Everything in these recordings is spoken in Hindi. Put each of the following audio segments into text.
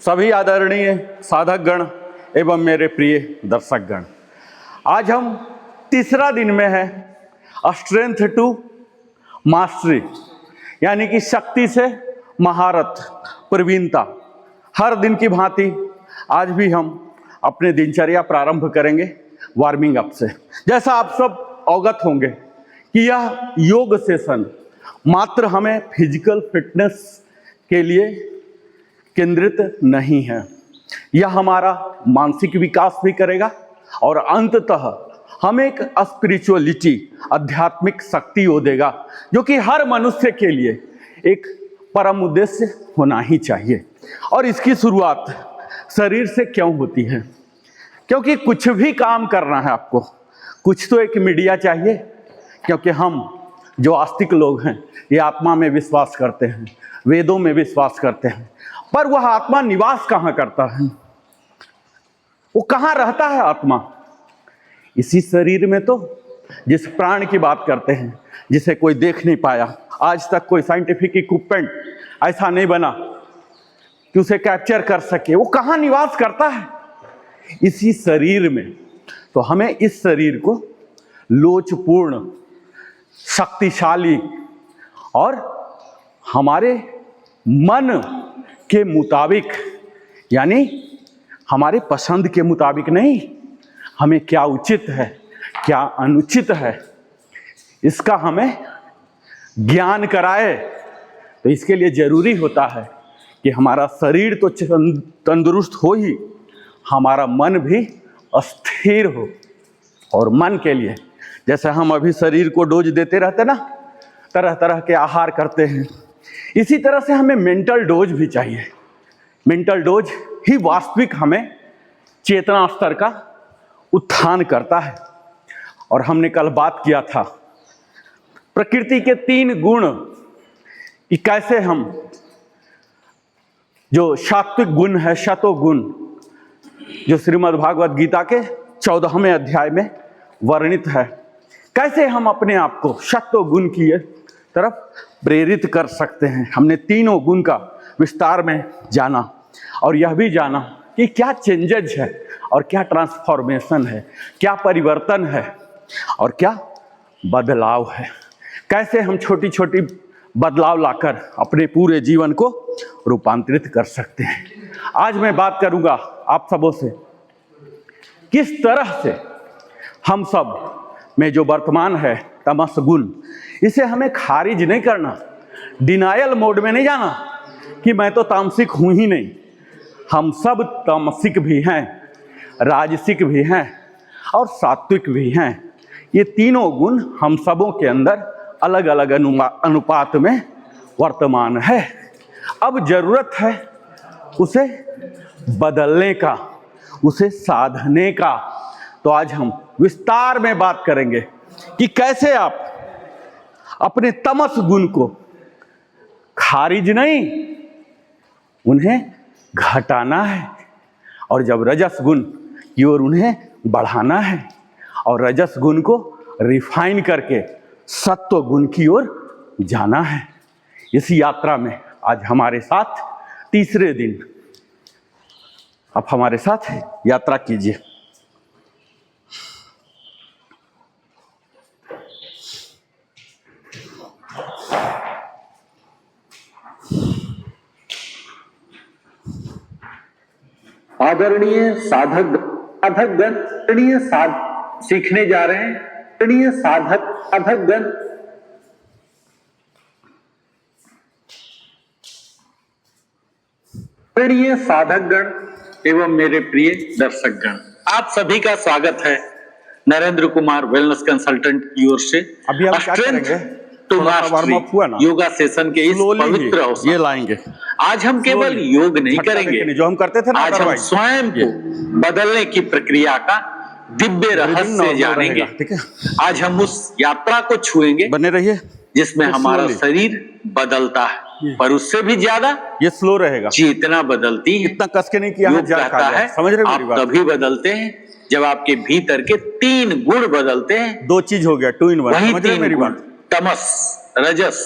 सभी आदरणीय साधक गण एवं मेरे प्रिय दर्शक गण, आज हम तीसरा दिन में है स्ट्रेंथ टू मास्टरी, यानी कि शक्ति से महारत, प्रवीणता। हर दिन की भांति आज भी हम अपने दिनचर्या प्रारंभ करेंगे वार्मिंग अप से। जैसा आप सब अवगत होंगे कि यह योग सेशन मात्र हमें फिजिकल फिटनेस के लिए केंद्रित नहीं है, यह हमारा मानसिक विकास भी करेगा और अंततः हमें एक स्पिरिचुअलिटी, आध्यात्मिक शक्ति वो देगा जो कि हर मनुष्य के लिए एक परम उद्देश्य होना ही चाहिए। और इसकी शुरुआत शरीर से क्यों होती है? क्योंकि कुछ भी काम करना है आपको, कुछ तो एक मीडिया चाहिए। क्योंकि हम जो आस्तिक लोग हैं ये आत्मा में विश्वास करते हैं, वेदों में विश्वास करते हैं, पर वह आत्मा निवास कहाँ करता है? वो कहाँ रहता है आत्मा? इसी शरीर में। तो जिस प्राण की बात करते हैं, जिसे कोई देख नहीं पाया, आज तक कोई साइंटिफिक इक्विपमेंट ऐसा नहीं बना कि उसे कैप्चर कर सके, वो कहाँ निवास करता है? इसी शरीर में। तो हमें इस शरीर को लोचपूर्ण, शक्तिशाली और हमारे मन के मुताबिक, यानी हमारे पसंद के मुताबिक नहीं, हमें क्या उचित है क्या अनुचित है इसका हमें ज्ञान कराए। तो इसके लिए जरूरी होता है कि हमारा शरीर तो तंदुरुस्त हो ही, हमारा मन भी स्थिर हो। और मन के लिए जैसे हम अभी शरीर को डोज देते रहते ना, तरह तरह के आहार करते हैं, इसी तरह से हमें मेंटल डोज भी चाहिए। मेंटल डोज ही वास्तविक हमें चेतना स्तर का उत्थान करता है। और हमने कल बात किया था प्रकृति के 3 गुण कि कैसे हम, जो सात्विक गुण है, शतोगुण, जो श्रीमद् भागवत गीता के 14वें अध्याय में वर्णित है, कैसे हम अपने आप को शतोगुण की तरफ प्रेरित कर सकते हैं। हमने तीनों गुण का विस्तार में जाना और यह भी जाना कि क्या चेंजेज है और क्या ट्रांसफॉर्मेशन है, क्या परिवर्तन है और क्या बदलाव है। कैसे हम छोटी छोटी बदलाव लाकर अपने पूरे जीवन को रूपांतरित कर सकते हैं। आज मैं बात करूंगा आप सबों से किस तरह से हम सब में जो वर्तमान है तमस गुण, इसे हमें खारिज नहीं करना, डिनायल मोड में नहीं जाना कि मैं तो तामसिक हूं ही नहीं। हम सब तामसिक भी हैं, राजसिक भी हैं और सात्विक भी हैं। ये तीनों गुण हम सबों के अंदर अलग अलग अनुपात में वर्तमान है। अब जरूरत है उसे बदलने का, उसे साधने का। तो आज हम विस्तार में बात करेंगे कि कैसे आप अपने तमस गुण को खारिज नहीं, उन्हें घटाना है, और जब रजस गुण की ओर उन्हें बढ़ाना है, और रजस गुण को रिफाइन करके सत्व गुण की ओर जाना है। इस यात्रा में आज हमारे साथ तीसरे दिन आप हमारे साथ यात्रा कीजिए। आदरणीय साधकगण, सीखने जा रहे हैं। आदरणीय साधकगण, आदरणीय साधकगण एवं मेरे प्रिय दर्शकगण, आप सभी का स्वागत है नरेंद्र कुमार वेलनेस कंसल्टेंट की ओर से। अभी हम क्या करेंगे, तो योगा सेशन के इस पवित्र अवसर ये लाएंगे। आज हम केवल योग नहीं करेंगे, जो हम करते थे ना, आज हम स्वयं को बदलने की प्रक्रिया का दिव्य रहस्य जानेंगे। ठीक है, आज हम उस यात्रा को छुएंगे, बने रहिए, जिसमें हमारा शरीर बदलता है, पर उससे भी ज्यादा ये स्लो रहेगा, चेतना बदलती है। इतना कस के नहीं किया है, समझ रहे मेरी बात? आप तभी बदलते हैं जब आपके भीतर के 3 गुण बदलते हैं। 2 चीज हो गया, 2 in 1। समझ रहे मेरी बात? तमस, रजस,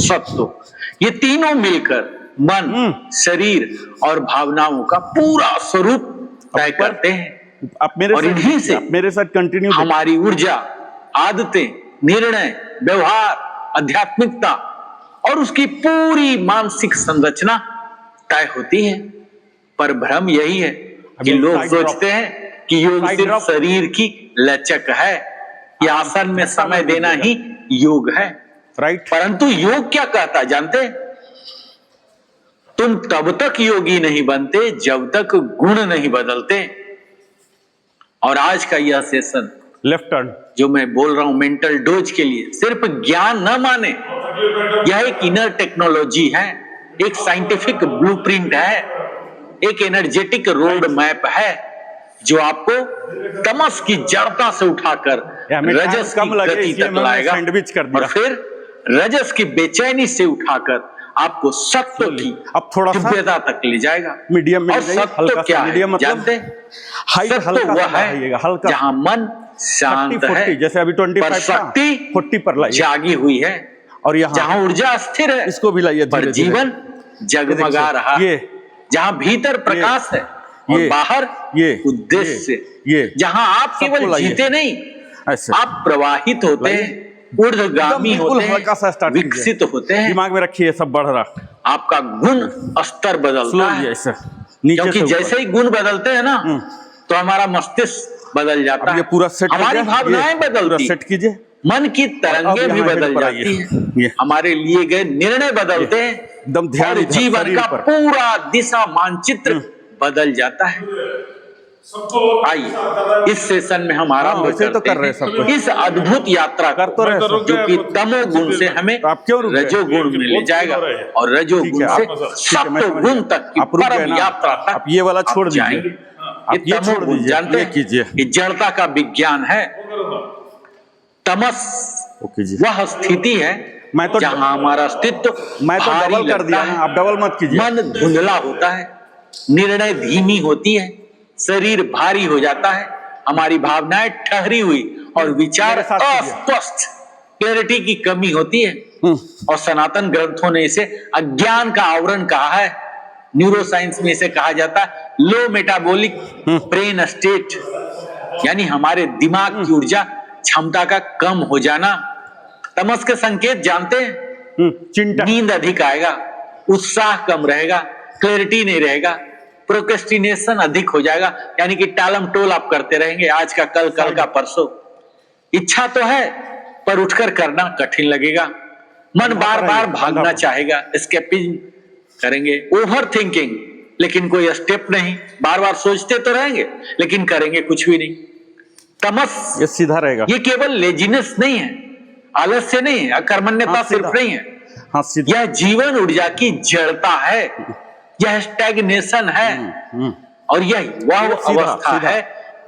सत्व, ये तीनों मिलकर मन, शरीर और भावनाओं का पूरा स्वरूप तय करते हैं। आप मेरे और साथ इन्हीं से आप मेरे साथ कंटिन्यू हमारी ऊर्जा, आदतें, निर्णय, व्यवहार, आध्यात्मिकता और उसकी पूरी मानसिक संरचना तय होती है। पर भ्रम यही है कि लोग सोचते हैं कि योग सिर्फ शरीर की लचक है या आसन में समय देना ही योग है। राइट। परंतु योग क्या कहता है जानते हैं? तुम तब तक योगी नहीं बनते जब तक गुण नहीं बदलते। और आज का यह सेशन लेफ्ट टर्न जो मैं बोल रहा हूं मेंटल डोज के लिए, सिर्फ ज्ञान न माने, यह एक इनर टेक्नोलॉजी है, एक साइंटिफिक ब्लूप्रिंट है, एक एनर्जेटिक रोड मैप है जो आपको तमस की जड़ता से उठाकर रजस की गति तक लाएगा और फिर रजस की बेचैनी से उठाकर आपको सत्व की अब थोड़ा सा दिव्यता तक ले जाएगा। मीडियम में और सत्व क्या है जानते हैं? सत्व वह है जहां मन शांत है, जैसे अभी 25 पर शक्ति 40 पर लाइए जागी हुई है, और यहाँ जहां ऊर्जा स्थिर है, इसको भी लाइए, पर जीवन जगमगा रहा है, जहां भीतर प्रकाश है और बाहर उद्देश्य, जहां आप केवल जीते नहीं, आप प्रवाहित होते हैं, ऊर्ध्वगामी होते हैं, विकसित होते हैं। दिमाग में रखिए, सब बढ़ रहा, आपका गुण स्तर बदलता है, क्योंकि जैसे ही गुण बदलते हैं ना तो हमारा मस्तिष्क बदल जाता है, पूरा सेट, हमारी भावनाएं बदलती, सेट कीजिए, मन की तरंगे भी बदल जाती है, हमारे लिए गए निर्णय बदलते हैं, एकदम ध्यान, जीवन का पूरा दिशा मानचित्र बदल जाता है। आइए इस सेशन में हम आरंभ करते हैं इस अद्भुत यात्रा को, जो कि तमोगुण से हमें रजोगुण में ले जाएगा और रजोगुण से सत्वगुण तक की परम यात्रा तक आप ये वाला छोड़ जाएंगे। ये तमोगुण जानते हैं, ये जड़ता का विज्ञान है। तमस वह स्थिति है जहां हमारा अस्तित्व मैं तो डबल कर दिया ना, आप डबल मत कीजिए। मन धुंधला होता है, निर्णय धीमी होती है, शरीर भारी हो जाता है, हमारी भावनाएं ठहरी हुई और विचार अस्पष्ट, क्लैरिटी की कमी होती है। और सनातन ग्रंथों ने इसे अज्ञान का आवरण कहा है। न्यूरोसाइंस में इसे कहा जाता है लो मेटाबॉलिक ब्रेन स्टेट, यानी हमारे दिमाग की ऊर्जा क्षमता का कम हो जाना। तमस के संकेत जानते हैं? नींद अधिक आएगा, उत्साह कम रहेगा, क्लैरिटी नहीं रहेगा, प्रोक्रेस्टिनेशन अधिक हो जाएगा, यानी कि टालम टोल आप करते रहेंगे, आज का कल, कल का परसों। इच्छा तो है पर उठकर करना कठिन लगेगा, मन बार बार भागना चाहेगा, एस्केपिज्म करेंगे, ओवर थिंकिंग, लेकिन कोई स्टेप नहीं, बार बार सोचते तो रहेंगे लेकिन करेंगे कुछ भी नहीं। तमस ये सीधा रहेगा, ये केवल लेजीनेस नहीं है, आलस्य नहीं है, अकर्मण्यता सिर्फ नहीं है, यह जीवन ऊर्जा की जड़ता है, यह स्टैग्नेशन है, और यह वह अवस्था है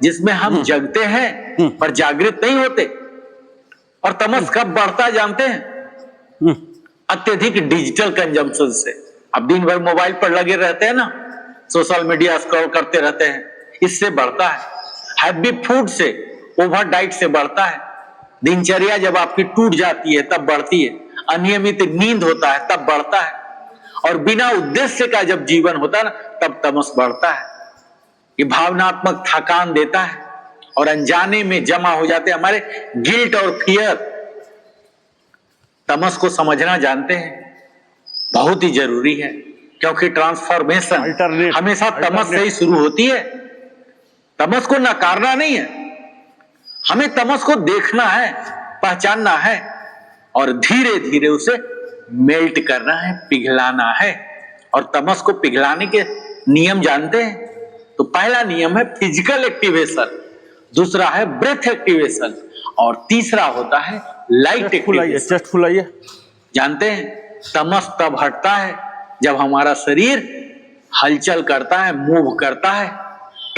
जिसमें हम जगते हैं पर जागृत नहीं होते। और तमस कब बढ़ता जानते हैं? अत्यधिक डिजिटल कंजम्पशन से। अब दिन भर मोबाइल पर लगे रहते हैं ना, सोशल मीडिया स्क्रॉल करते रहते हैं, इससे बढ़ता है। हैवी फूड से, ओवर डाइट से बढ़ता है। दिनचर्या जब आपकी टूट जाती है तब बढ़ती है, अनियमित नींद होता है तब बढ़ता है, और बिना उद्देश्य का जब जीवन होता है ना तब तमस बढ़ता है। ये भावनात्मक थकान देता है और अनजाने में जमा हो जाते हैं हमारे गिल्ट और फियर। तमस को समझना जानते हैं बहुत ही जरूरी है, क्योंकि ट्रांसफॉर्मेशन हमेशा तमस से ही शुरू होती है। तमस को नकारना नहीं है, हमें तमस को देखना है, पहचानना है और धीरे धीरे उसे मेल्ट करना है, पिघलाना है। और तमस को पिघलाने के नियम जानते हैं? तो पहला नियम है फिजिकल एक्टिवेशन, दूसरा है ब्रेथ एक्टिवेशन और तीसरा होता है लाइट एक्टिवेशन। चेस्ट फुलाइए। जानते हैं तमस तब हटता है जब हमारा शरीर हलचल करता है, मूव करता है।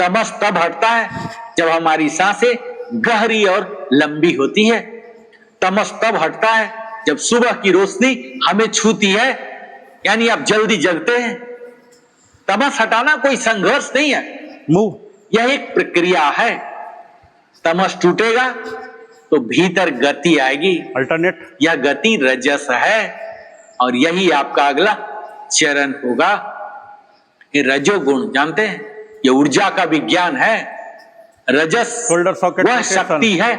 तमस तब हटता है जब हमारी सांसें गहरी और लंबी होती है। तमस तब हटता है जब सुबह की रोशनी हमें छूती है, यानी आप जल्दी जगते हैं। तमस हटाना कोई संघर्ष नहीं है, यह एक प्रक्रिया है। तमस टूटेगा तो भीतर गति आएगी, अल्टरनेट, यह गति रजस है और यही आपका अगला चरण होगा। ये रजोगुण जानते हैं, ये ऊर्जा का विज्ञान है। रजस Shoulder socket वह location। शक्ति है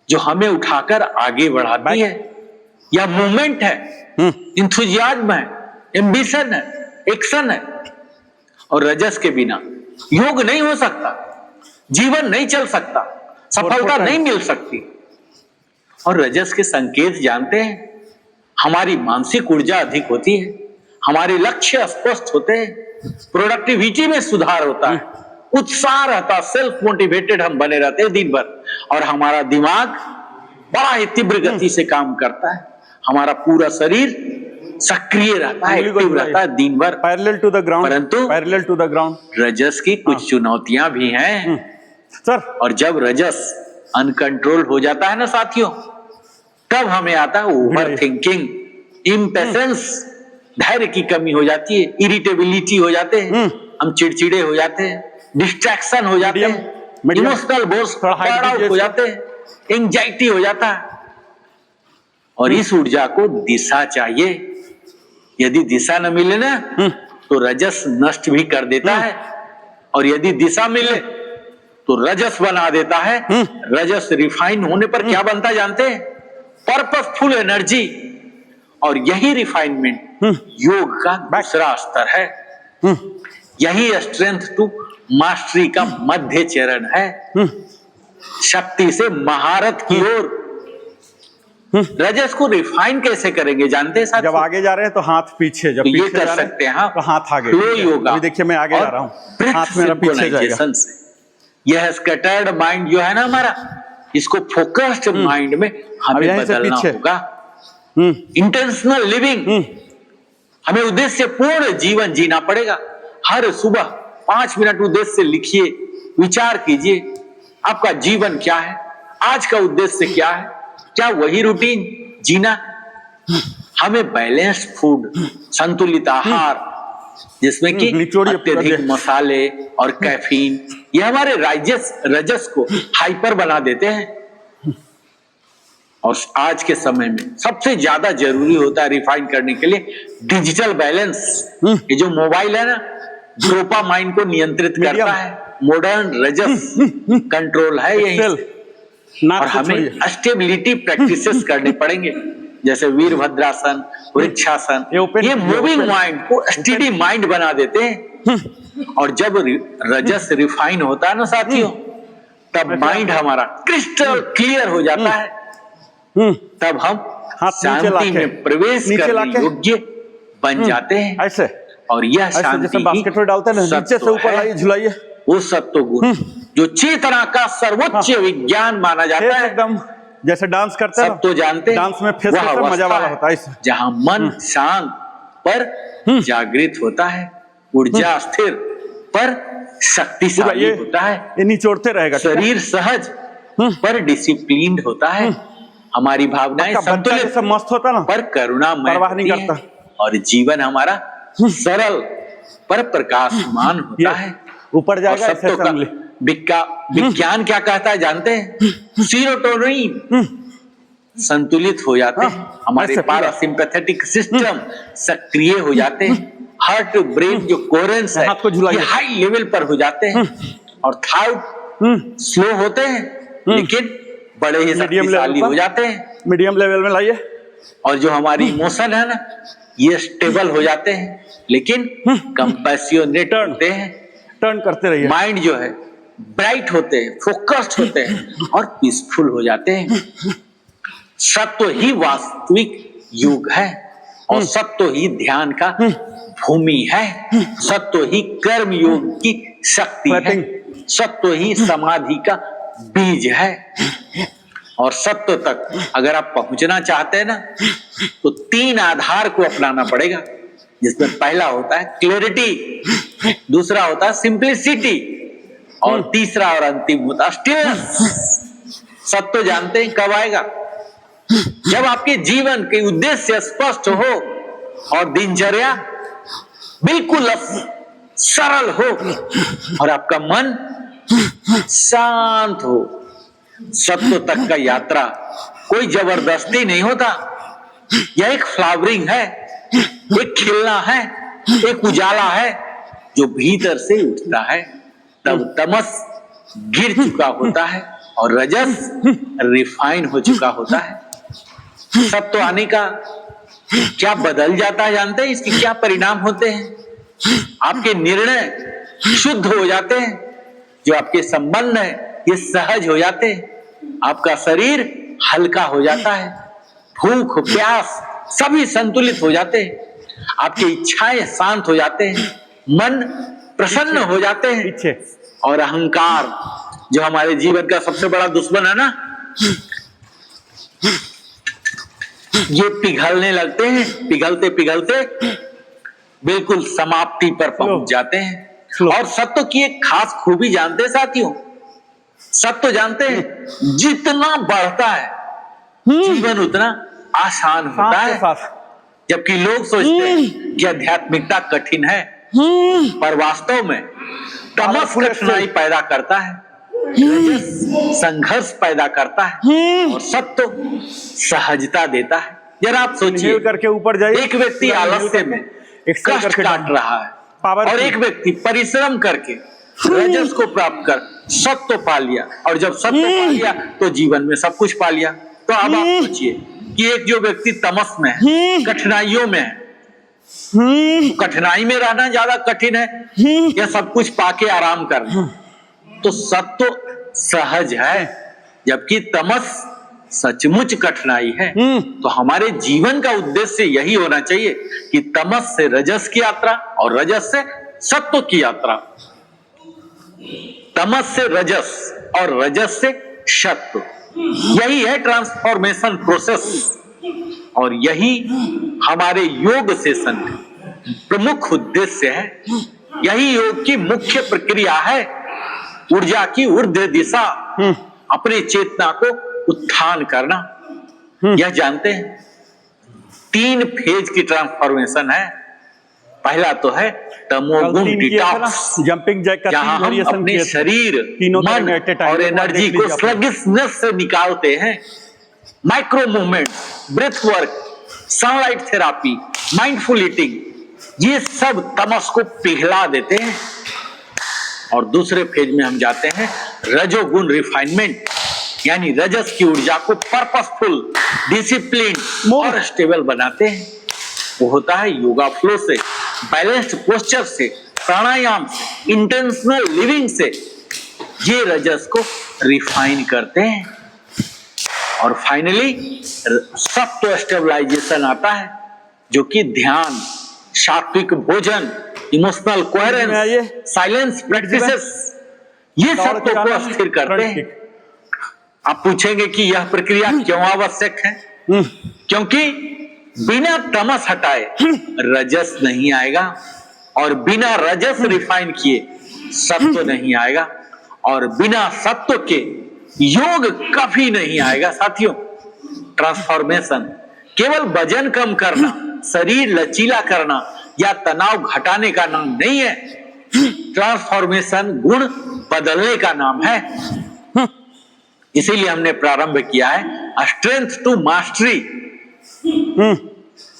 जो हमें उठाकर आगे बढ़ाती है। यह मूवमेंट है, इंथुजियाज्म है, एम्बिशन है, एक्शन है। और रजस के बिना योग नहीं हो सकता, जीवन नहीं चल सकता, सफलता नहीं मिल सकती। और रजस के संकेत जानते हैं, हमारी मानसिक ऊर्जा अधिक होती है, हमारे लक्ष्य स्पष्ट होते हैं, प्रोडक्टिविटी में सुधार होता है, उत्साह रहता, सेल्फ मोटिवेटेड हम बने रहते हैं दिन भर, और हमारा दिमाग बड़ा ही तीव्र गति से काम करता है, हमारा पूरा शरीर सक्रिय रहता है, एक्टिव रहता है दिन भर। पैरेलल टू द ग्राउंड, परंतु पैरेलल टू द ग्राउंड रजस की कुछ चुनौतियां भी हैं सर। और जब रजस अनकंट्रोल हो जाता है ना साथियों, तब हमें आता है ओवर थिंकिंग, इम्पेशेंस, धैर्य की कमी हो जाती है, इरिटेबिलिटी हो जाते हैं, हम चिड़चिड़े हो जाते हैं, डिस्ट्रैक्शन हो जाते हैं, इमोशनल बर्न आउट हो जाते हैं, एंजाइटी हो जाता है। और इस ऊर्जा को दिशा चाहिए। यदि दिशा न मिले ना तो रजस नष्ट भी कर देता है, और यदि दिशा मिले तो रजस बना देता है। रजस रिफाइन होने पर क्या बनता जानते हैं? Purposeful energy. और यही रिफाइनमेंट योग का दूसरा स्तर है। यही स्ट्रेंथ टू मास्टरी का मध्य चरण है, शक्ति से महारत की ओर। रजस को रिफाइन कैसे करेंगे जानते हैं साथियों? जब आगे जा रहे हैं तो हाथ पीछे, जब ये पीछे कर जा रहे सकते हैं तो हाथ आगे। फ्लो योगा। अभी देखिए मैं आगे जा रहा हूँ, हाथ मेरा पीछे जाएगा। से यह स्कैटर्ड माइंड जो है ना हमारा, इसको फोकस्ड माइंड में हमें बदलना होगा। इंटेंशनल लिविंग, हमें उद्देश्य पूर्ण जीवन जीना पड़ेगा। हर सुबह 5 मिनट उद्देश्य से लिखिए, विचार कीजिए आपका जीवन क्या है, आज का उद्देश्य क्या है, क्या वही रूटीन जीना? हमें बैलेंस्ड फूड, संतुलित आहार, जिसमें कि अत्यधिक मसाले और कैफीन, ये हमारे रजस को हाइपर बना देते हैं। और आज के समय में सबसे ज्यादा जरूरी होता है रिफाइन करने के लिए डिजिटल बैलेंस। ये जो मोबाइल है ना, डोपामाइन को नियंत्रित करता है, मॉडर्न रजस कंट्रोल है यही। और हमें स्टेबिलिटी प्रैक्टिसेस करने पड़ेंगे, जैसे वीरभद्रासन, वृक्षासन। ये मूविंग माइंड को स्टेडी माइंड बना देते हैं। और जब रजस रिफाइन होता है ना साथियों, तब माइंड हमारा क्रिस्टल क्लियर हो जाता है। तब हम शांति में प्रवेश करने योग्य बन जाते हैं। ऐसे और यह शांति बास्केट डालते हैं नीचे से ऊपर लाइए, झुलाइए। वो सत्व गुण जो चेतना का सर्वोच्च विज्ञान माना जाता है, एकदम जैसे डांस करते हैं सब तो जानते हैं, डांस में फेस कैसा मजा वाला होता है, जहां मन शांत पर जागृत होता है, ऊर्जा स्थिर पर शक्तिशाली होता है, ये निचोड़ते रहेगा, शरीर सहज पर डिसिप्लिन्ड होता है, हमारी भावनाएं संतुलित मस्त होता ना पर करुणामय होती है, और जीवन हमारा सरल पर प्रकाशमान होता है। ऊपर जाएगा। विज्ञान क्या कहता है जानते हैं? सीरोटोनिन संतुलित हो जाते हैं, हमारे पैरासिम्पैथेटिक सिस्टम सक्रिय हो जाते हैं, हार्ट ब्रेन जो कोरेंस है ये हाई लेवल पर हो जाते हैं, और थॉट स्लो होते हैं लेकिन बड़े ही शक्तिशाली हो जाते हैं। मीडियम लेवल में लाइए। और जो हमारी इमोशन है ना, ये स्टेबल हो जाते हैं लेकिन कंपैशनेट होते हैं, टर्न करते रहिए। माइंड जो है ब्राइट होते हैं, फोकस्ड होते हैं और पीसफुल हो जाते हैं। सत्व ही वास्तविक योग है, और सत्व ही ध्यान का भूमि है, सत्व ही कर्म योग की शक्ति है, सत्व ही समाधि का बीज है। और सत्व तक अगर आप पहुंचना चाहते हैं ना, तो 3 आधार को अपनाना पड़ेगा, जिसमें पहला होता है क्लैरिटी, दूसरा होता है सिंप्लिसिटी, और तीसरा और अंतिम होता है स्टिलनेस। सत्व जानते हैं कब आएगा? जब आपके जीवन के उद्देश्य स्पष्ट हो और दिनचर्या बिल्कुल सरल हो और आपका मन शांत हो। सत्व तक का यात्रा कोई जबरदस्ती नहीं होता, यह एक फ्लावरिंग है, एक खिलना है, एक उजाला है जो भीतर से उठता है। तब तमस गिर चुका होता है और रजस रिफाइन हो चुका होता है। सत्व आने का क्या बदल जाता है जानते हैं? इसके क्या परिणाम होते हैं? आपके निर्णय शुद्ध हो जाते हैं, जो आपके संबंध है ये सहज हो जाते हैं, आपका शरीर हल्का हो जाता है, भूख प्यास सभी संतुलित हो जाते हैं, आपकी इच्छाएं शांत हो जाते हैं, मन प्रसन्न हो जाते हैं और अहंकार जो हमारे जीवन का सबसे बड़ा दुश्मन है ना, ये पिघलने लगते हैं। पिघलते पिघलते बिल्कुल समाप्ति पर पहुंच जाते हैं। और सत्व की एक खास खूबी जानते हैं साथियों? सत्व जानते हैं जितना बढ़ता है जीवन उतना आसान होता है। जबकि लोग सोचते हैं कि आध्यात्मिकता कठिन है, पर वास्तव में तमस कठिनाई पैदा करता है, संघर्ष पैदा करता है और सत्व सहजता देता है। जरा आप सोचिए करके ऊपर जाइए, एक व्यक्ति आलस्य में कष्ट काट रहा है और एक व्यक्ति परिश्रम करके रजस को प्राप्त कर सत्व पा लिया, और जब सत्व पा लिया तो जीवन में सब कुछ पा लिया। तो अब आप सोचिए कि एक जो व्यक्ति तमस में है, कठिनाइयों में है, कठिनाई में रहना ज्यादा कठिन है या सब कुछ पाके आराम करना? तो सत्व सहज है, जबकि तमस सचमुच कठिनाई है। तो हमारे जीवन का उद्देश्य यही होना चाहिए कि तमस से रजस की यात्रा और रजस से सत्व की यात्रा, तमस से रजस और रजस से सत्व, यही है ट्रांसफॉर्मेशन प्रोसेस। और यही हमारे योग सेशन का प्रमुख उद्देश्य है, यही योग की मुख्य प्रक्रिया है। ऊर्जा की ऊर्ध्व दिशा, अपने चेतना को उत्थान करना। यह जानते हैं 3 फेज की ट्रांसफॉर्मेशन है। पहला तो है तमोगुण डिटॉक्स, जंपिंग जैक का जहां हम अपने शरीर, मन और एनर्जी को स्लगिशनेस से निकालते हैं। Micro movement, breath work, sunlight therapy, mindful eating, ये सब तमस को पिघला देते हैं। और दूसरे फेज में हम जाते हैं रजोगुण रिफाइनमेंट, यानी रजस की ऊर्जा को पर्पसफुल, डिसिप्लिन और स्टेबल बनाते हैं। वो होता है योगा फ्लो से, बैलेंस्ड पोस्चर से, प्राणायाम से, इंटेंशनल लिविंग से। ये रजस को रिफाइन करते हैं। और फाइनली सत्व स्टेबलाइजेशन आता है, जो कि ध्यान, सात्विक भोजन, इमोशनल कोहेरेंस, साइलेंस प्रैक्टिसेस, ये सत्व को स्थिर करते हैं। आप पूछेंगे कि यह प्रक्रिया क्यों आवश्यक है? क्योंकि बिना तमस हटाए रजस नहीं आएगा, और बिना रजस रिफाइन किए सत्व नहीं आएगा, और बिना सत्व के योग कभी नहीं आएगा। साथियों, ट्रांसफॉर्मेशन केवल वजन कम करना, शरीर लचीला करना या तनाव घटाने का नाम नहीं है। ट्रांसफॉर्मेशन गुण बदलने का नाम है। इसीलिए हमने प्रारंभ किया है स्ट्रेंथ टू मास्टरी,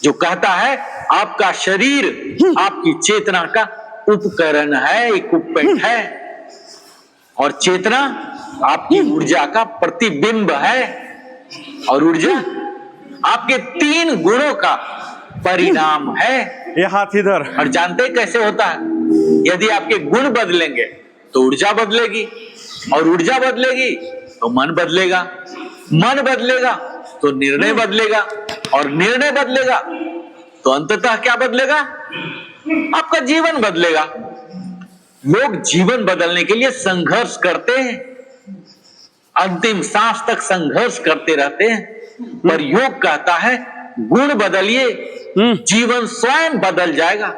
जो कहता है आपका शरीर आपकी चेतना का उपकरण है, इक्विपमेंट है, और चेतना आपकी ऊर्जा का प्रतिबिंब है, और ऊर्जा आपके 3 गुणों का परिणाम है। ये हाथ इधर। और जानते हैं कैसे होता है? यदि आपके गुण बदलेंगे तो ऊर्जा बदलेगी, और ऊर्जा बदलेगी तो मन बदलेगा, मन बदलेगा तो निर्णय बदलेगा, और निर्णय बदलेगा तो अंततः क्या बदलेगा? आपका जीवन बदलेगा। लोग जीवन बदलने के लिए संघर्ष करते हैं, अंतिम सांस तक संघर्ष करते रहते हैं, पर योग कहता है गुण बदलिए, जीवन स्वयं बदल जाएगा।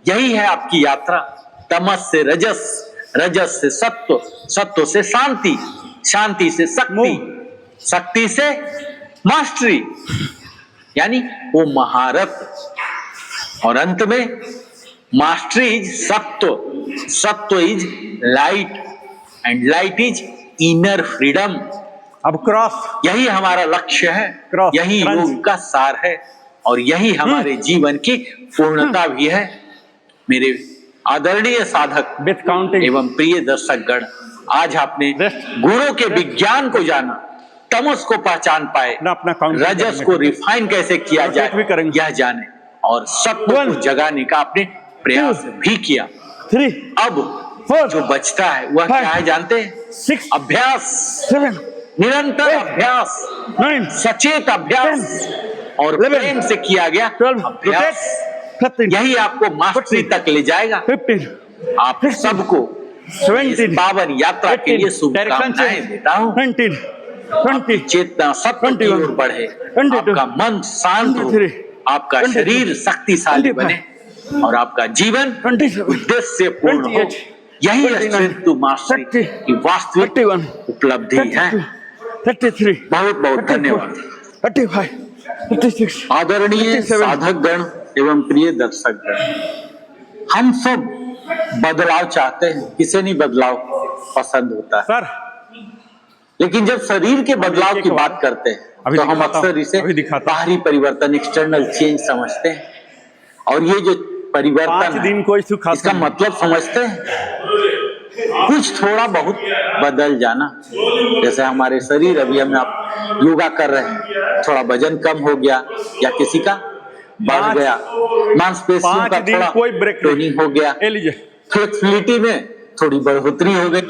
यही है आपकी यात्रा, तमस से रजस, रजस से सत्व, सत्व से शांति, शांति से शक्ति, शक्ति से मास्टरी, यानी वो महारत, और अंत में मास्टरी इज सत्व, सत्व is light, and light is inner freedom. अब क्रॉस, यही हमारा लक्ष्य है, यही योग का सार है। और यही हमारे जीवन की पूर्णता भी है। मेरे आदरणीय साधक विथ काउंटिंग एवं प्रिय दर्शकगण, आज आपने गुणों के विज्ञान को जाना, तमस को पहचान पाए, अपना काउंटिंग रजस को रिफाइन कैसे किया रोटेट भी जाए करेंगे। यह जाने, और सत्य को जगाने का आपने प्रयास भी किया। 3 अब 4 जो बचता है वह क्या है जानते हैं? 6 अभ्यास, 7 निरंतर 8 अभ्यास, 9 सचेत अभ्यास और 11 प्रेम से किया गया 12 अभ्यास, 13 यही आपको मास्टरी तक ले जाएगा। 15 आप सबको इस 17 पावन यात्रा के लिए शुभकामनाएं देता हूँ। 19 20 चेतना सत्य की ओर बढ़े, 22 आपका मन शांत हो, 23 आपका 24 शरीर शक्तिशाली 25 बने और आपका जीवन 27 उद्देश्य से पूर्ण हो। 28 यही 29 स्ट्रेंथ टू मास्टरी 30 की वास्तविक 31 उपलब्धि है। 33 बहुत बहुत धन्यवाद। 35 36 आदरणीय 37 साधकगण एवं प्रिय दर्शकगण, हम सब बदलाव चाहते हैं, किसे नहीं बदलाव पसंद होता है, सर लेकिन जब शरीर के बदलाव की बात करते हैं तो हम अक्सर इसे बाहरी परिवर्तन, एक्सटर्नल चेंज समझते हैं। और ये जो 5 परिवर्तन दिन है, कोई सुख इसका मतलब समझते हैं, कुछ थोड़ा बहुत बदल जाना। जैसे हमारे शरीर, अभी हम आप योगा कर रहे हैं, थोड़ा वजन कम हो गया या किसी का बढ़ गया, मांसपेशियों 5 का दिन थोड़ा कोई ब्रेक टोनिंग हो गया, ले लीजिए। फ्लेक्सिबिलिटी में थोड़ी बढ़ोतरी हो गई।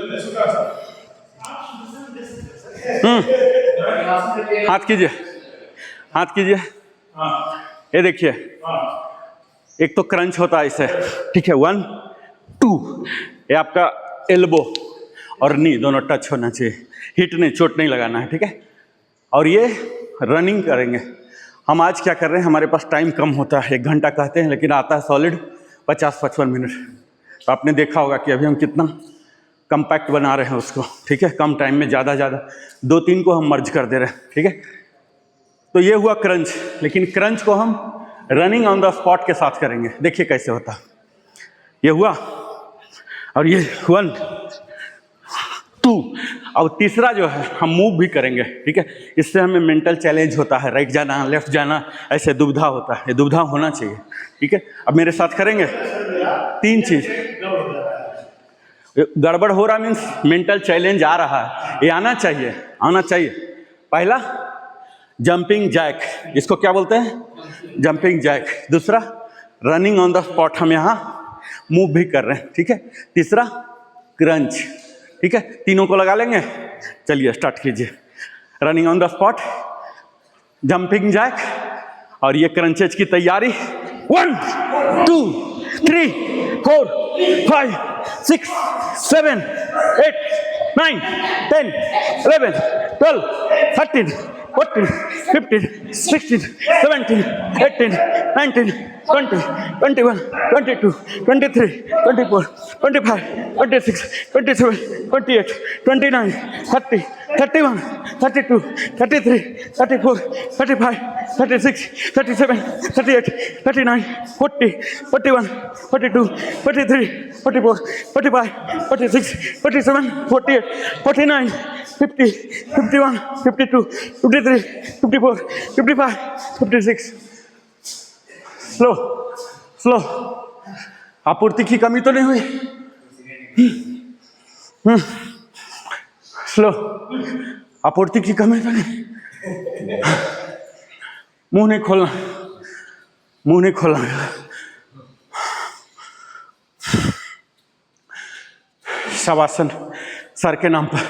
हाथ कीजिए, हाथ कीजिए। ये देखिए, एक तो क्रंच होता है इसे, ठीक है, 1 2, ये आपका एल्बो और नी दोनों टच होना चाहिए, हिट नहीं, चोट नहीं लगाना है, ठीक है। और ये रनिंग करेंगे। हम आज क्या कर रहे हैं, हमारे पास टाइम कम होता है, 1 घंटा कहते हैं, लेकिन आता है सॉलिड 50-55 मिनट। तो आपने देखा होगा कि अभी हम कितना कंपैक्ट बना रहे हैं उसको, ठीक है, कम टाइम में ज़्यादा 2-3 को हम मर्ज कर दे रहे हैं, ठीक है। तो ये हुआ क्रंच, लेकिन क्रंच को हम रनिंग ऑन द स्पॉट के साथ करेंगे। देखिए कैसे होता है। ये हुआ और ये 1 2, और तीसरा जो है हम मूव भी करेंगे, ठीक है। इससे हमें मेंटल चैलेंज होता है, राइट जाना, लेफ्ट जाना, ऐसे दुविधा होता है, ये दुविधा होना चाहिए, ठीक है। अब मेरे साथ करेंगे 3 चीज। गड़बड़ हो रहा मीन्स मेंटल चैलेंज आ रहा है, ये आना चाहिए, आना चाहिए। पहला जंपिंग जैक, इसको क्या बोलते हैं, जंपिंग जैक। दूसरा रनिंग ऑन द स्पॉट, हम यहाँ मूव भी कर रहे हैं, ठीक है। तीसरा क्रंच, ठीक है। तीनों को लगा लेंगे। चलिए स्टार्ट कीजिए। Running on the spot, jumping jack और ये क्रंचेज की तैयारी। 1 2 3 4 5 6 7 8 9 10 11 12 13 14 15 16 17 18 19 20 21 22 23 24 25 26 27 28 29 30 31 32 33 34 35 36 37 38 39 40 41 42 43 44 45 46 47 48 49 50 51 52 53 54 55 56। स्लो स्लो, आपूर्ति की कमी तो नहीं हुई? स्लो, आपूर्ति की कमी तो नहीं? मुंह नहीं खोलना, मुंह नहीं खोलना। शवासन सर के नाम पर।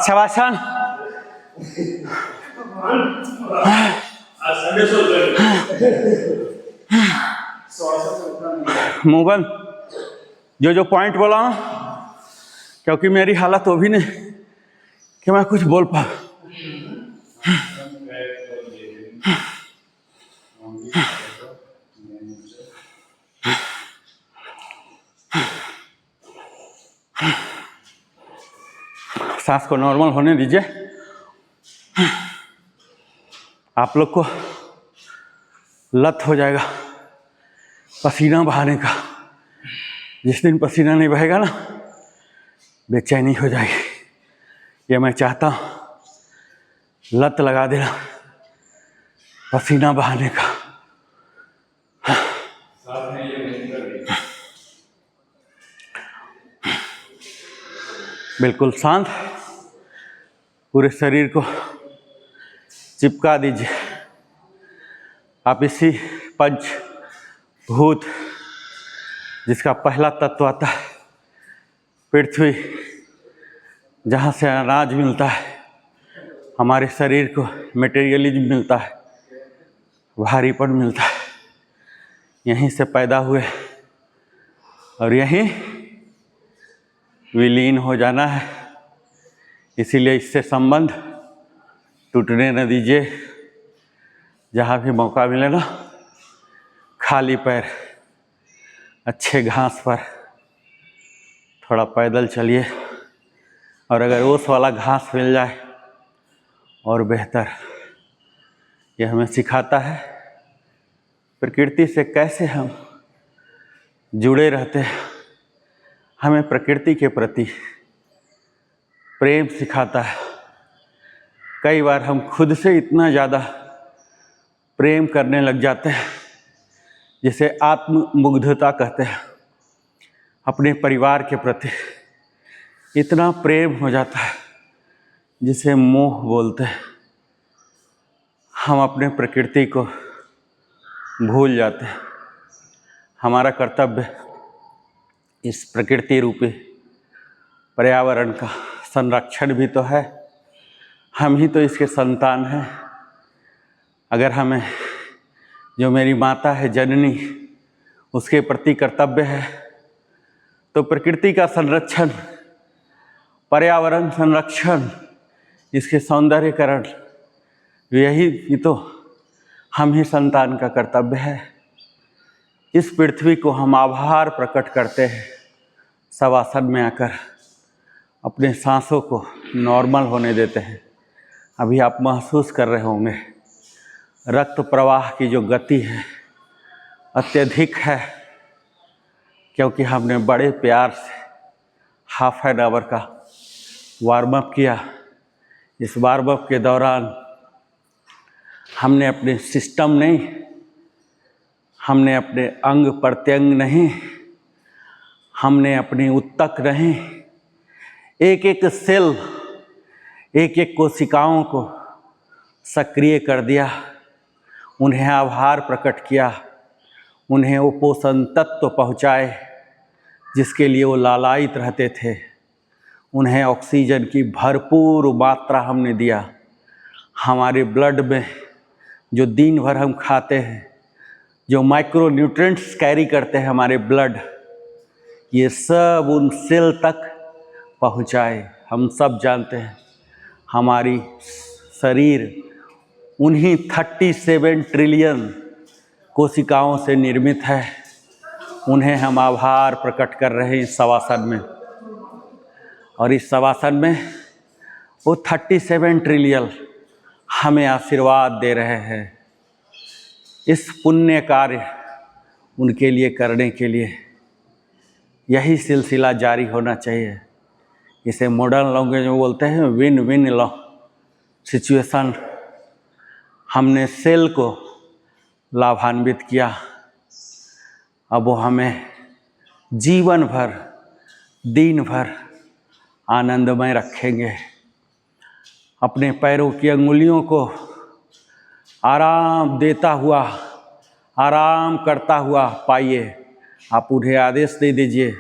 शवासन मुंह बंद। जो पॉइंट बोला हूं, क्योंकि मेरी हालत वो भी नहीं कि मैं कुछ बोल पा। सांस को नॉर्मल होने दीजिए। आप लोग को लत हो जाएगा पसीना बहाने का। जिस दिन पसीना नहीं बहेगा ना, बेचैनी हो जाएगी। ये मैं चाहता हूँ, लत लगा देना पसीना बहाने का। बिल्कुल शांत, पूरे शरीर को चिपका दीजिए। आप इसी पंचभूत, जिसका पहला तत्व आता है पृथ्वी, जहाँ से अनाज मिलता है, हमारे शरीर को मटेरियलिज्म मिलता है, भारीपन मिलता है, यहीं से पैदा हुए और यहीं विलीन हो जाना है। इसीलिए इससे संबंध टूटने न दीजिए। जहाँ भी मौका मिले ना, खाली पैर अच्छे घास पर थोड़ा पैदल चलिए, और अगर ओस वाला घास मिल जाए और बेहतर। यह हमें सिखाता है प्रकृति से कैसे हम जुड़े रहते हैं। हमें प्रकृति के प्रति प्रेम सिखाता है। कई बार हम खुद से इतना ज़्यादा प्रेम करने लग जाते हैं, जिसे आत्ममुग्धता कहते हैं। अपने परिवार के प्रति इतना प्रेम हो जाता है, जिसे मोह बोलते हैं। हम अपने प्रकृति को भूल जाते हैं। हमारा कर्तव्य इस प्रकृति रूपी पर्यावरण का संरक्षण भी तो है। हम ही तो इसके संतान हैं। अगर हमें, जो मेरी माता है जननी, उसके प्रति कर्तव्य है, तो प्रकृति का संरक्षण, पर्यावरण संरक्षण, इसके सौंदर्यकरण, यही तो हम ही संतान का कर्तव्य है। इस पृथ्वी को हम आभार प्रकट करते हैं शवासन में आकर, अपने सांसों को नॉर्मल होने देते हैं। अभी आप महसूस कर रहे होंगे रक्त प्रवाह की जो गति है अत्यधिक है, क्योंकि हमने बड़े प्यार से हाफ एन आवर का वार्म अप किया। इस वार्म अप के दौरान हमने अपने सिस्टम नहीं, हमने अपने अंग प्रत्यंग नहीं, हमने अपने उत्तक नहीं, एक एक सेल, एक एक कोशिकाओं को सक्रिय कर दिया। उन्हें आभार प्रकट किया, उन्हें वो पोषण तत्व पहुँचाए जिसके लिए वो लालायित रहते थे। उन्हें ऑक्सीजन की भरपूर मात्रा हमने दिया। हमारे ब्लड में जो दिन भर हम खाते हैं, जो माइक्रो न्यूट्रिएंट्स कैरी करते हैं हमारे ब्लड, ये सब उन सेल तक पहुँचाए। हम सब जानते हैं हमारी शरीर उन्हीं 37 ट्रिलियन कोशिकाओं से निर्मित है। उन्हें हम आभार प्रकट कर रहे हैं इस शवासन में। और इस शवासन में वो 37 ट्रिलियन हमें आशीर्वाद दे रहे हैं। इस पुण्य कार्य उनके लिए करने के लिए यही सिलसिला जारी होना चाहिए। इसे मॉडर्न लैंग्वेज में बोलते हैं विन विन लॉ सिचुएशन। हमने सेल को लाभान्वित किया, अब वो हमें जीवन भर, दिन भर आनंदमय रखेंगे। अपने पैरों की अंगुलियों को आराम देता हुआ, आराम करता हुआ पाइए। आप उन्हें आदेश दे दीजिए,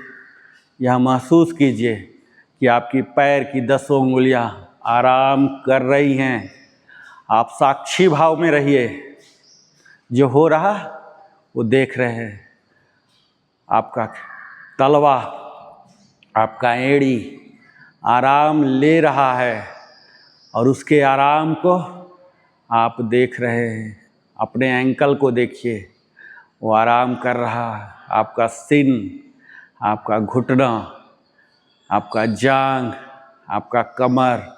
यह महसूस कीजिए कि आपकी पैर की 10 उंगलियां आराम कर रही हैं। आप साक्षी भाव में रहिए, जो हो रहा वो देख रहे हैं। आपका तलवा, आपका एड़ी आराम ले रहा है और उसके आराम को आप देख रहे हैं। अपने एंकल को देखिए, वो आराम कर रहा है। आपका सिन, आपका घुटना, आपका जांग, आपका कमर,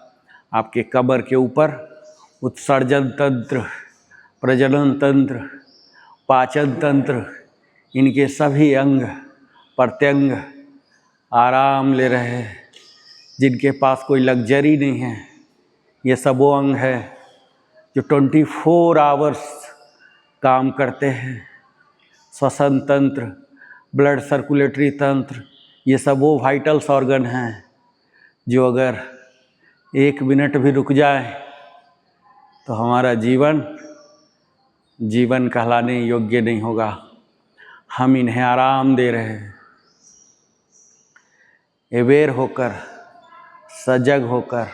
आपके कमर के ऊपर उत्सर्जन तंत्र प्रजनन तंत्र, पाचन तंत्र, इनके सभी अंग प्रत्यंग आराम ले रहे हैं। जिनके पास कोई लग्जरी नहीं है, ये सब वो अंग है जो 24 आवर्स काम करते हैं। श्वसन तंत्र, ब्लड सर्कुलेटरी तंत्र, ये सब वो वाइटल्स ऑर्गन हैं जो अगर 1 मिनट भी रुक जाए तो हमारा जीवन कहलाने योग्य नहीं होगा। हम इन्हें आराम दे रहे हैं। अवेयर होकर, सजग होकर,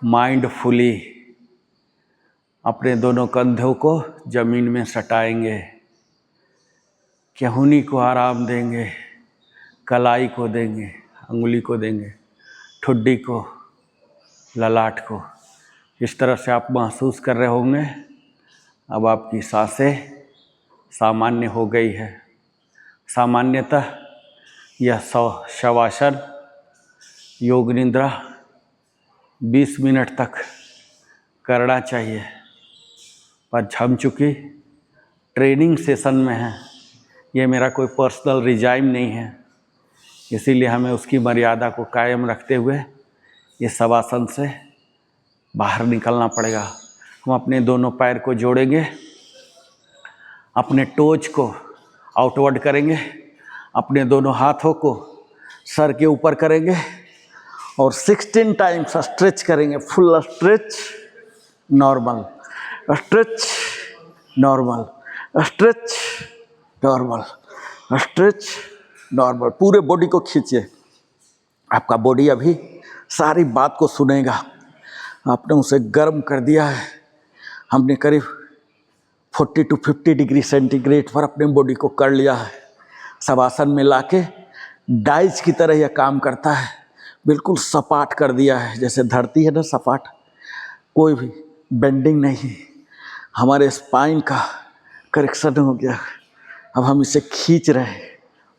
माइंडफुली अपने दोनों कंधों को जमीन में सटाएंगे, केहूनी को आराम देंगे, कलाई को देंगे, अंगुली को देंगे, ठुड्डी को, ललाट को। इस तरह से आप महसूस कर रहे होंगे अब आपकी सांसें सामान्य हो गई है। सामान्यतः यह शवासन योग निद्रा 20 मिनट तक करना चाहिए, पर हम चूँकि ट्रेनिंग सेशन में हैं, ये मेरा कोई पर्सनल रिजाइम नहीं है, इसीलिए हमें उसकी मर्यादा को कायम रखते हुए ये शवासन से बाहर निकलना पड़ेगा। हम अपने दोनों पैर को जोड़ेंगे, अपने टोज को आउटवर्ड करेंगे, अपने दोनों हाथों को सर के ऊपर करेंगे और 16 टाइम्स स्ट्रेच करेंगे। Full stretch, normal stretch, normal stretch, normal stretch, normal. पूरे बॉडी को खींचिए। आपका बॉडी अभी सारी बात को सुनेगा। आपने उसे गर्म कर दिया है। हमने करीब 40 to 50 डिग्री सेंटीग्रेड पर अपने बॉडी को कर लिया है। शवासन में लाके डाइस की तरह यह काम करता है। बिल्कुल सपाट कर दिया है, जैसे धरती है ना सपाट, कोई भी बेंडिंग नहीं। हमारे स्पाइन का करेक्शन हो गया। अब हम इसे खींच रहे हैं,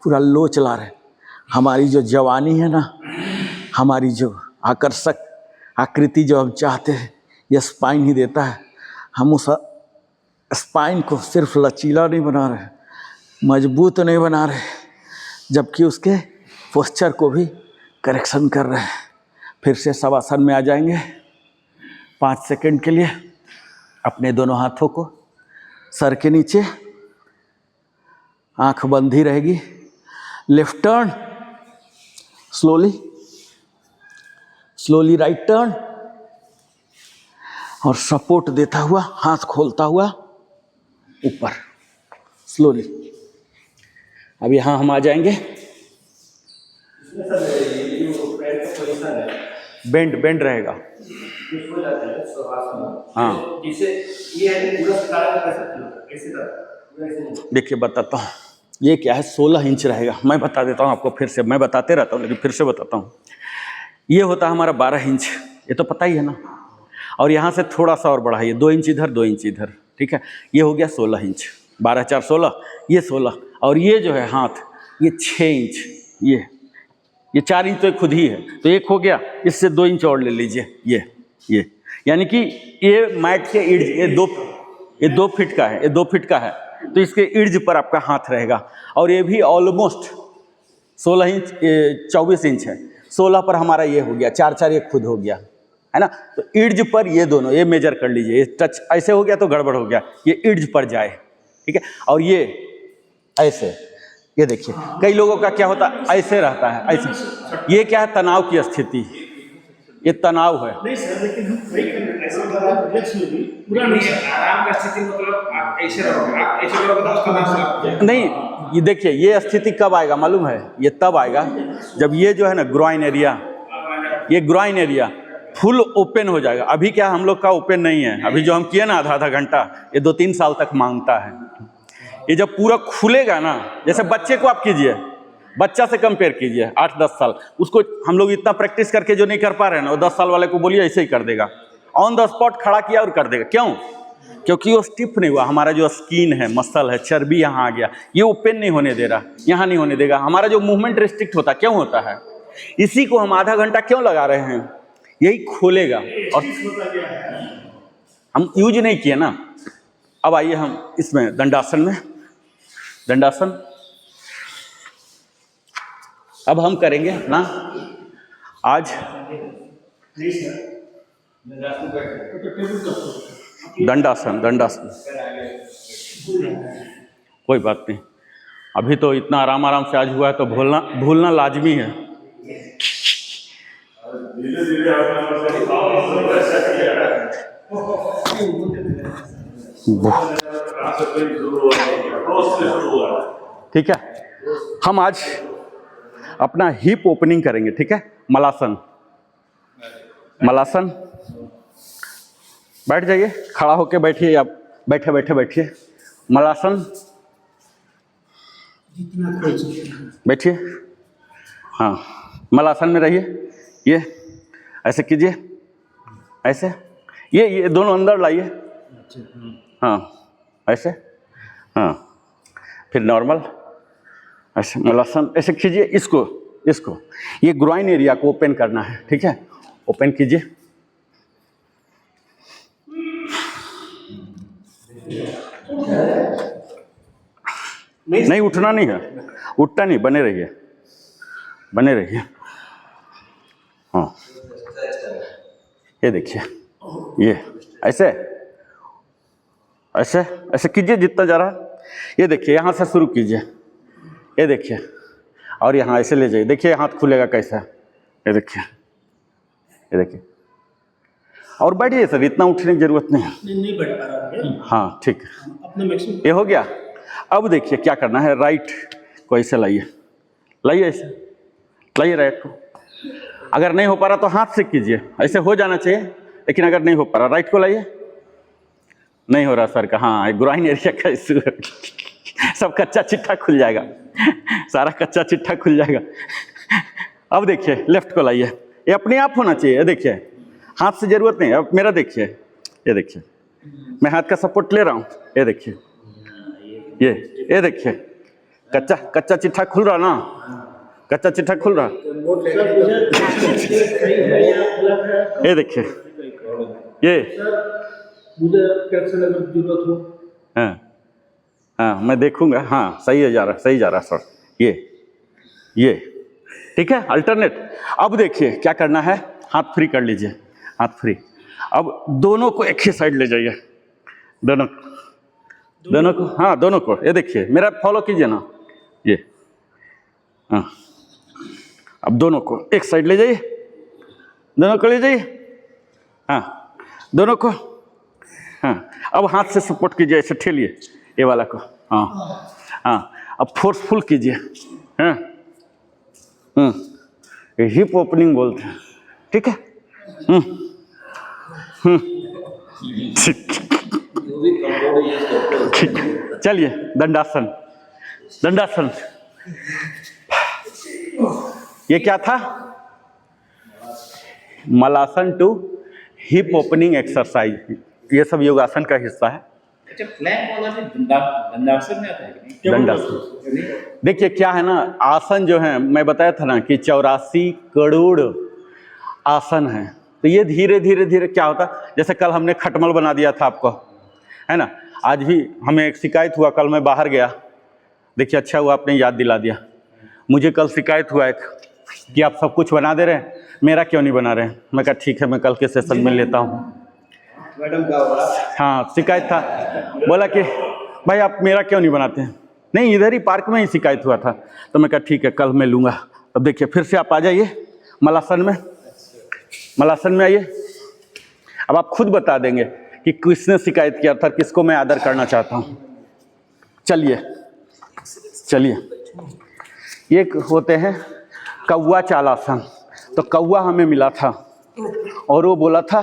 पूरा लोच ला रहे हैं। हमारी जो जवानी है ना, हमारी जो आकर्षक आकृति जो हम चाहते हैं, यह स्पाइन ही देता है। हम उस स्पाइन को सिर्फ लचीला नहीं बना रहे, मजबूत नहीं बना रहे, जबकि उसके पोस्चर को भी करेक्शन कर रहे हैं। फिर से शवासन में आ जाएंगे 5 सेकंड के लिए। अपने दोनों हाथों को सर के नीचे, आंख बंद ही रहेगी। Left turn, slowly slowly right turn, और सपोर्ट देता हुआ, हाथ खोलता हुआ ऊपर स्लोली। अब यहाँ हम आ जाएंगे। बेंड रहेगा। हाँ, देखिए बताता हूँ। ये क्या है, 16 इंच रहेगा। मैं बता देता हूँ आपको फिर से, मैं बताते रहता हूँ लेकिन फिर से बताता हूँ। ये होता है हमारा 12 इंच, ये तो पता ही है ना। और यहाँ से थोड़ा सा और बढ़ाइए, 2 इंच इधर, 2 इंच इधर, ठीक है। ये हो गया 16 इंच। 12 4 16, ये 16। और ये जो है हाथ, ये 6 इंच, ये 4 इंच तो खुद ही है, तो एक हो गया। इससे 2 इंच और ले लीजिए। ये यानी कि ये मैट के इर्ज, ये 2 फीट का है, ये 2 फीट का है, तो इसके इर्ज पर आपका हाथ रहेगा। और ये भी ऑलमोस्ट 16 इंच, 24 इंच है। 16 पर हमारा ये हो गया, 4 4 ये खुद हो गया, है ना। तो इर्ज पर ये दोनों, ये मेजर कर लीजिए। ये टच ऐसे हो गया तो गड़बड़ हो गया, ये इर्ज पर जाए, ठीक है। और ये ऐसे, ये देखिए कई लोगों का क्या होता है, ऐसे रहता है, ऐसे। ये क्या है, तनाव की स्थिति, ये तनाव है। नहीं सर, लेकिन हम वही ऐसे रिलैक्स में भी पूरा नहीं है। आराम का स्थिति मतलब आप ऐसे रहोगे, आप ऐसे करोगे तो उसका नाम नहीं। ये देखिए, ये स्थिति कब आएगा मालूम है, ये तब आएगा जब ये जो है ना ग्रॉइन एरिया, ये ग्रॉइन एरिया फुल ओपन हो जाएगा। अभी क्या हम लोग का ओपन नहीं है। अभी जो हम किए ना आधा घंटा, ये 2-3 साल तक मांगता है। ये जब पूरा खुलेगा ना, जैसे बच्चे को आप कीजिए, बच्चा से कंपेयर कीजिए 8-10 साल, उसको हम लोग इतना प्रैक्टिस करके जो नहीं कर पा रहे हैं ना, वो 10 साल वाले को बोलिए ऐसे ही कर देगा। ऑन द स्पॉट खड़ा किया और कर देगा। क्यों? क्योंकि वो स्टिफ नहीं हुआ। हमारा जो स्किन है, मसल है, चर्बी यहाँ आ गया, ये ओपन नहीं होने दे रहा, यहाँ नहीं होने देगा। हमारा जो मूवमेंट रिस्ट्रिक्ट होता, क्यों होता है? इसी को हम आधा घंटा क्यों लगा रहे हैं, यही खोलेगा। और हम यूज नहीं किए ना, अब आइए हम इसमें दंडासन में, दंडासन अब हम करेंगे ना आज दंडासन। दंडासन कोई बात नहीं, अभी तो इतना आराम आराम से आज हुआ है तो भूलना लाजमी है। ठीक है, हम आज अपना हिप ओपनिंग करेंगे। ठीक है, मलासन। मलासन, बैठ जाइए, खड़ा होके बैठिए या बैठे बैठे बैठिए। मलासन, बैठिए। हाँ, मलासन में रहिए। ये ऐसे कीजिए, ऐसे, ये दोनों अंदर लाइए। हाँ, ऐसे, हाँ, फिर नॉर्मल, ऐसे मलासन ऐसे कीजिए। इसको ये ग्रोइन एरिया को ओपन करना है। ठीक है, ओपन कीजिए। नहीं, उठना नहीं है, उठना नहीं, बने रहिए, बने रहिए। हाँ, ये देखिए, ये ऐसे ऐसे ऐसे कीजिए जितना जा रहा है। ये देखिए, यहाँ से शुरू कीजिए, ये देखिए, और यहाँ ऐसे ले जाइए। देखिए हाथ खुलेगा कैसा, ये देखिए, ये देखिए, और बैठिए सर, इतना उठने की जरूरत नहीं है। नहीं बैठ पा रहा हूँ। हाँ, ठीक है, अपने मैक्सिमम ये हो गया। अब देखिए क्या करना है, राइट को ऐसे लाइए, लाइए ऐसे, लाइए राइट को। अगर नहीं हो पा रहा तो हाथ से कीजिए, ऐसे हो जाना चाहिए। लेकिन अगर नहीं हो पा रहा, राइट को लाइए। नहीं हो रहा सर का, हाँ, ग्रोइन एरिया का इशू है। सब कच्चा चिट्ठा खुल जाएगा, सारा कच्चा चिट्ठा खुल जाएगा। अब देखिए, लेफ्ट को लाइए, ये अपने आप होना चाहिए। ये देखिए, हाथ से जरूरत नहीं। अब मेरा देखिए, ये देखिए, मैं हाथ का सपोर्ट ले रहा हूँ। ये देखिए, ये देखिए, कच्चा चिट्ठा खुल रहा ना, कच्चा चिट्ठा खुल रहा। ये देखिए, ये मुझे कैसे अगर जरूरत हो। हाँ हाँ, मैं देखूंगा। हाँ, सही है, जा रहा, सही जा रहा सर। ये ठीक है, अल्टरनेट। अब देखिए क्या करना है, हाथ फ्री कर लीजिए, हाथ फ्री। अब दोनों को एक ही साइड ले जाइए, दोनों को, हाँ, दोनों को। ये देखिए, मेरा फॉलो कीजिए ना, ये, हाँ। अब दोनों को एक साइड ले जाइए, दोनों को ले जाइए, हाँ, दोनों को, हाँ। अब हाथ से सपोर्ट कीजिए, ऐसे ठेलिए ये वाला को, हाँ हाँ। अब फोर्सफुल कीजिए, हाँ, ये हिप ओपनिंग बोलते हैं। ठीक है, ठीक, चलिए दंडासन। दंडासन ये क्या था, मलासन टू हिप ओपनिंग एक्सरसाइज। ये सब योगासन का हिस्सा है। अच्छा, प्लैंक वाला भी दंडासन में आता है? दंडासन देखिए क्या है ना, आसन जो है, मैं बताया था ना कि 84 करोड़ आसन है। तो ये धीरे धीरे धीरे क्या होता, जैसे कल हमने खटमल बना दिया था आपको, है ना। आज भी हमें एक शिकायत हुआ, कल मैं बाहर गया, देखिए अच्छा हुआ आपने याद दिला दिया। मुझे कल शिकायत हुआ एक कि आप सब कुछ बना दे रहे हैं, मेरा क्यों नहीं बना रहे हैं। मैं कहा ठीक है, मैं कल के सेशन में लेता हूँ। मैडम का बोला, हाँ, शिकायत था, बोला कि भाई आप मेरा क्यों नहीं बनाते हैं। नहीं, इधर ही पार्क में ही शिकायत हुआ था। तो मैं कहा ठीक है, कल मैं लूँगा। अब देखिए फिर से आप आ जाइए मलासन में, मलासन में आइए। अब आप खुद बता देंगे कि किसने शिकायत किया था, किसको मैं आदर करना चाहता हूँ। चलिए चलिए, ये होते हैं कौवा चाल आसन। तो कौवा हमें मिला था और वो बोला था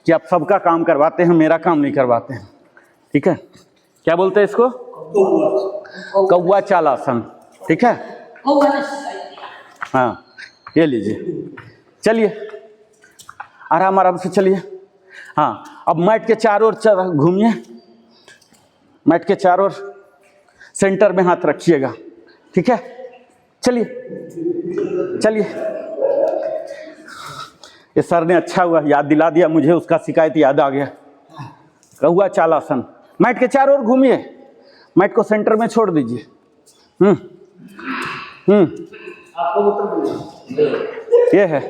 कि आप सबका काम करवाते हैं, मेरा काम नहीं करवाते हैं। ठीक है, क्या बोलते हैं इसको, कौवा चाल आसन। ठीक है, हाँ, ये लीजिए, चलिए आराम आराम से चलिए। हाँ, अब मैट के चारों ओर घूमिए, मैट के चारों ओर सेंटर में हाथ रखिएगा। ठीक है, चलिए चलिए। ये सर ने अच्छा हुआ याद दिला दिया मुझे, उसका शिकायत याद आ गया। कौवा चाल आसन मैट के चारों ओर घूमिए, मैट को सेंटर में छोड़ दीजिए। ये है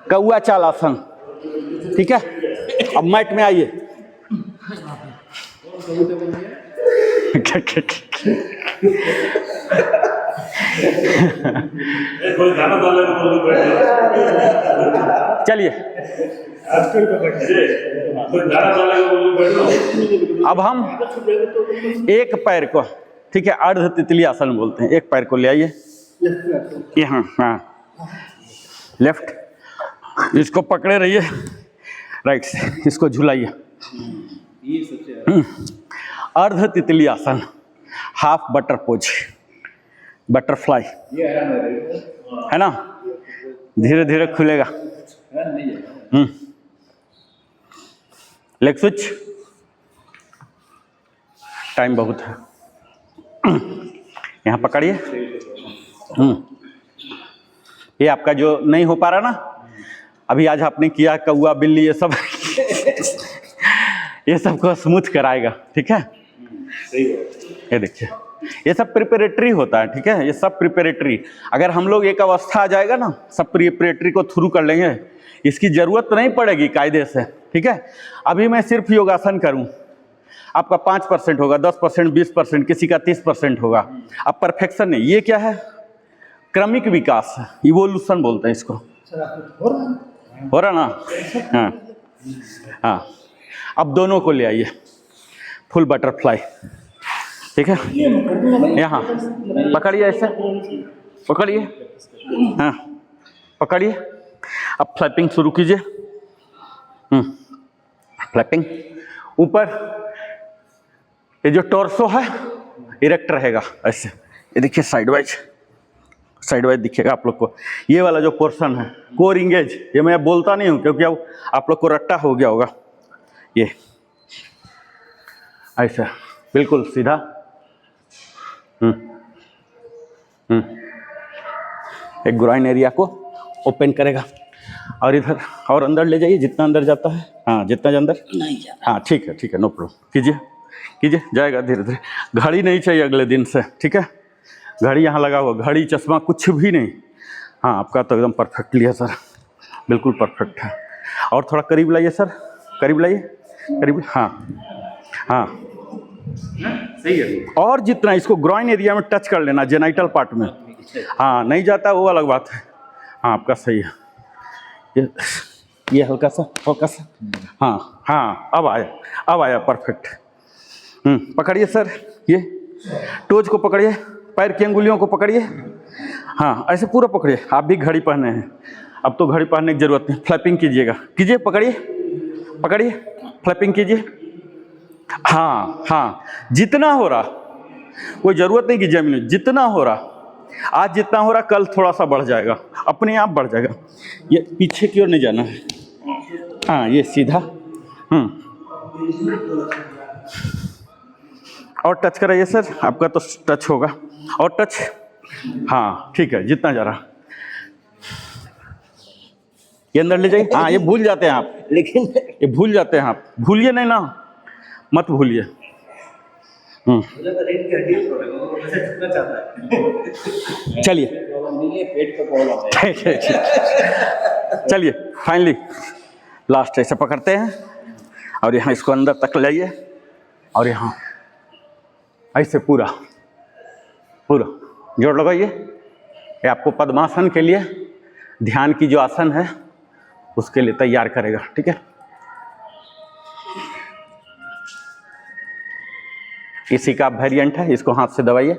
कौआ चाल आसन, ठीक है। अब मैट में आइए। चलिए अब हम एक पैर को, ठीक है, अर्ध तितली आसन बोलते हैं, एक पैर को ले आइए यहाँ, हाँ लेफ्ट, इसको पकड़े रहिए राइट से, इसको झुलाइए। अर्ध तितली आसन, हाफ बटर पोज, बटरफ्लाई है ना, धीरे धीरे खुलेगा। लेग स्विच, टाइम बहुत है, यहाँ पकड़िए। ये आपका जो नहीं हो पा रहा ना, अभी आज आपने किया कौआ बिल्ली ये सब ये सबको स्मूथ कराएगा, ठीक है। ये देखिए, ये सब प्रिपरेटरी होता है, ठीक है, ये सब प्रिपरेटरी। अगर हम लोग एक अवस्था आ जाएगा ना, सब प्रिपरेटरी को थ्रू कर लेंगे, इसकी ज़रूरत नहीं पड़ेगी कायदे से, ठीक है। अभी मैं सिर्फ योगासन करूं, आपका 5% होगा, 10%, 20%, किसी का 30% होगा। अब परफेक्शन नहीं, ये क्या है, क्रमिक विकास, इवोल्यूशन बोलते हैं इसको। हो रहा ना, हाँ हाँ। अब दोनों को ले आइए, फुल बटरफ्लाई, ठीक है। यहाँ पकड़िए, ऐसे पकड़िए, हाँ पकड़िए। अब फ्लैपिंग शुरू कीजिए, फ्लैपिंग। ऊपर ये जो टॉर्सो है इरेक्ट रहेगा ऐसे, ये देखिए साइड वाइज दिखेगा आप लोग को। ये वाला जो पोर्शन है कोर इंगेज, ये मैं बोलता नहीं हूँ क्योंकि अब आप लोग को रट्टा हो गया होगा। ये ऐसा बिल्कुल सीधा, एक ग्राइन एरिया को ओपन करेगा, और इधर और अंदर ले जाइए, जितना अंदर जाता है, हाँ जितना अंदर नहीं जाता, हाँ ठीक है, नो प्रॉब्लम, कीजिए, जाएगा धीरे धीरे। घड़ी नहीं चाहिए अगले दिन से, ठीक है। घड़ी यहाँ लगा हुआ, घड़ी चश्मा कुछ भी नहीं, हाँ आपका तो एकदम परफेक्टली है सर, बिल्कुल परफेक्ट है। और थोड़ा करीब लाइए सर, करीब लाइए, करीब, हाँ सही है। और जितना इसको ग्राइन एरिया में टच कर लेना, जेनाइटल पार्ट में, हाँ नहीं जाता वो अलग बात है, हाँ आपका सही है। ये हल्का सा, हाँ अब आया परफेक्ट। पकड़िए सर, ये टोज को पकड़िए, पैर की अंगुलियों को पकड़िए, हाँ ऐसे पूरा पकड़िए। आप भी घड़ी पहने हैं, अब तो घड़ी पहनने की जरूरत नहीं, फ्लैपिंग कीजिए, पकड़िए, फ्लैपिंग कीजिए, हाँ जितना हो रहा, कोई ज़रूरत नहीं कि जमीन, जितना हो रहा आज, जितना हो रहा कल थोड़ा सा बढ़ जाएगा, अपने आप बढ़ जाएगा। ये पीछे की ओर नहीं जाना है, हाँ ये सीधा, और टच कराइए सर, आपका तो टच होगा, और टच, हाँ ठीक है, जितना जा रहा ये अंदर ले जाइए। हाँ ये भूल जाते हैं आप, लेकिन ये भूल जाते हैं आप, भूलिए नहीं ना, मत भूलिए। चलिए चलिए फाइनली लास्ट ऐसे पकड़ते हैं, और यहाँ इसको अंदर तक लाइए, और यहाँ ऐसे पूरा जोड़ लगाइए। ये आपको पद्मासन के लिए, ध्यान की जो आसन है उसके लिए तैयार करेगा, ठीक है। इसी का वेरिएंट है, इसको हाथ से दबाइए,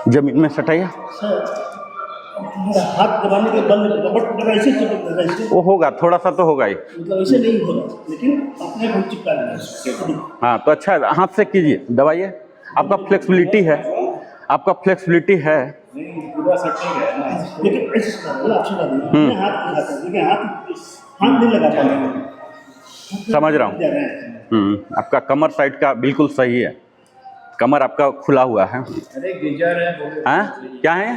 जमीन में सटाइए। हाथ दबाने के बल ऐसे वो होगा, थोड़ा सा तो होगा ही, मतलब ऐसे नहीं होगा, लेकिन अपने को चिपका लेना। हाँ तो अच्छा है, हाथ से कीजिए, दबाइए। आपका फ्लेक्सिबिलिटी है, पूरा सेट नहीं है, लेकिन ऐसे हाथ नहीं लगाता, समझ रहा हूँ। आपका कमर साइड का बिल्कुल सही है, कमर आपका खुला हुआ है। अरे गिर जा रहा है, हाँ क्या है,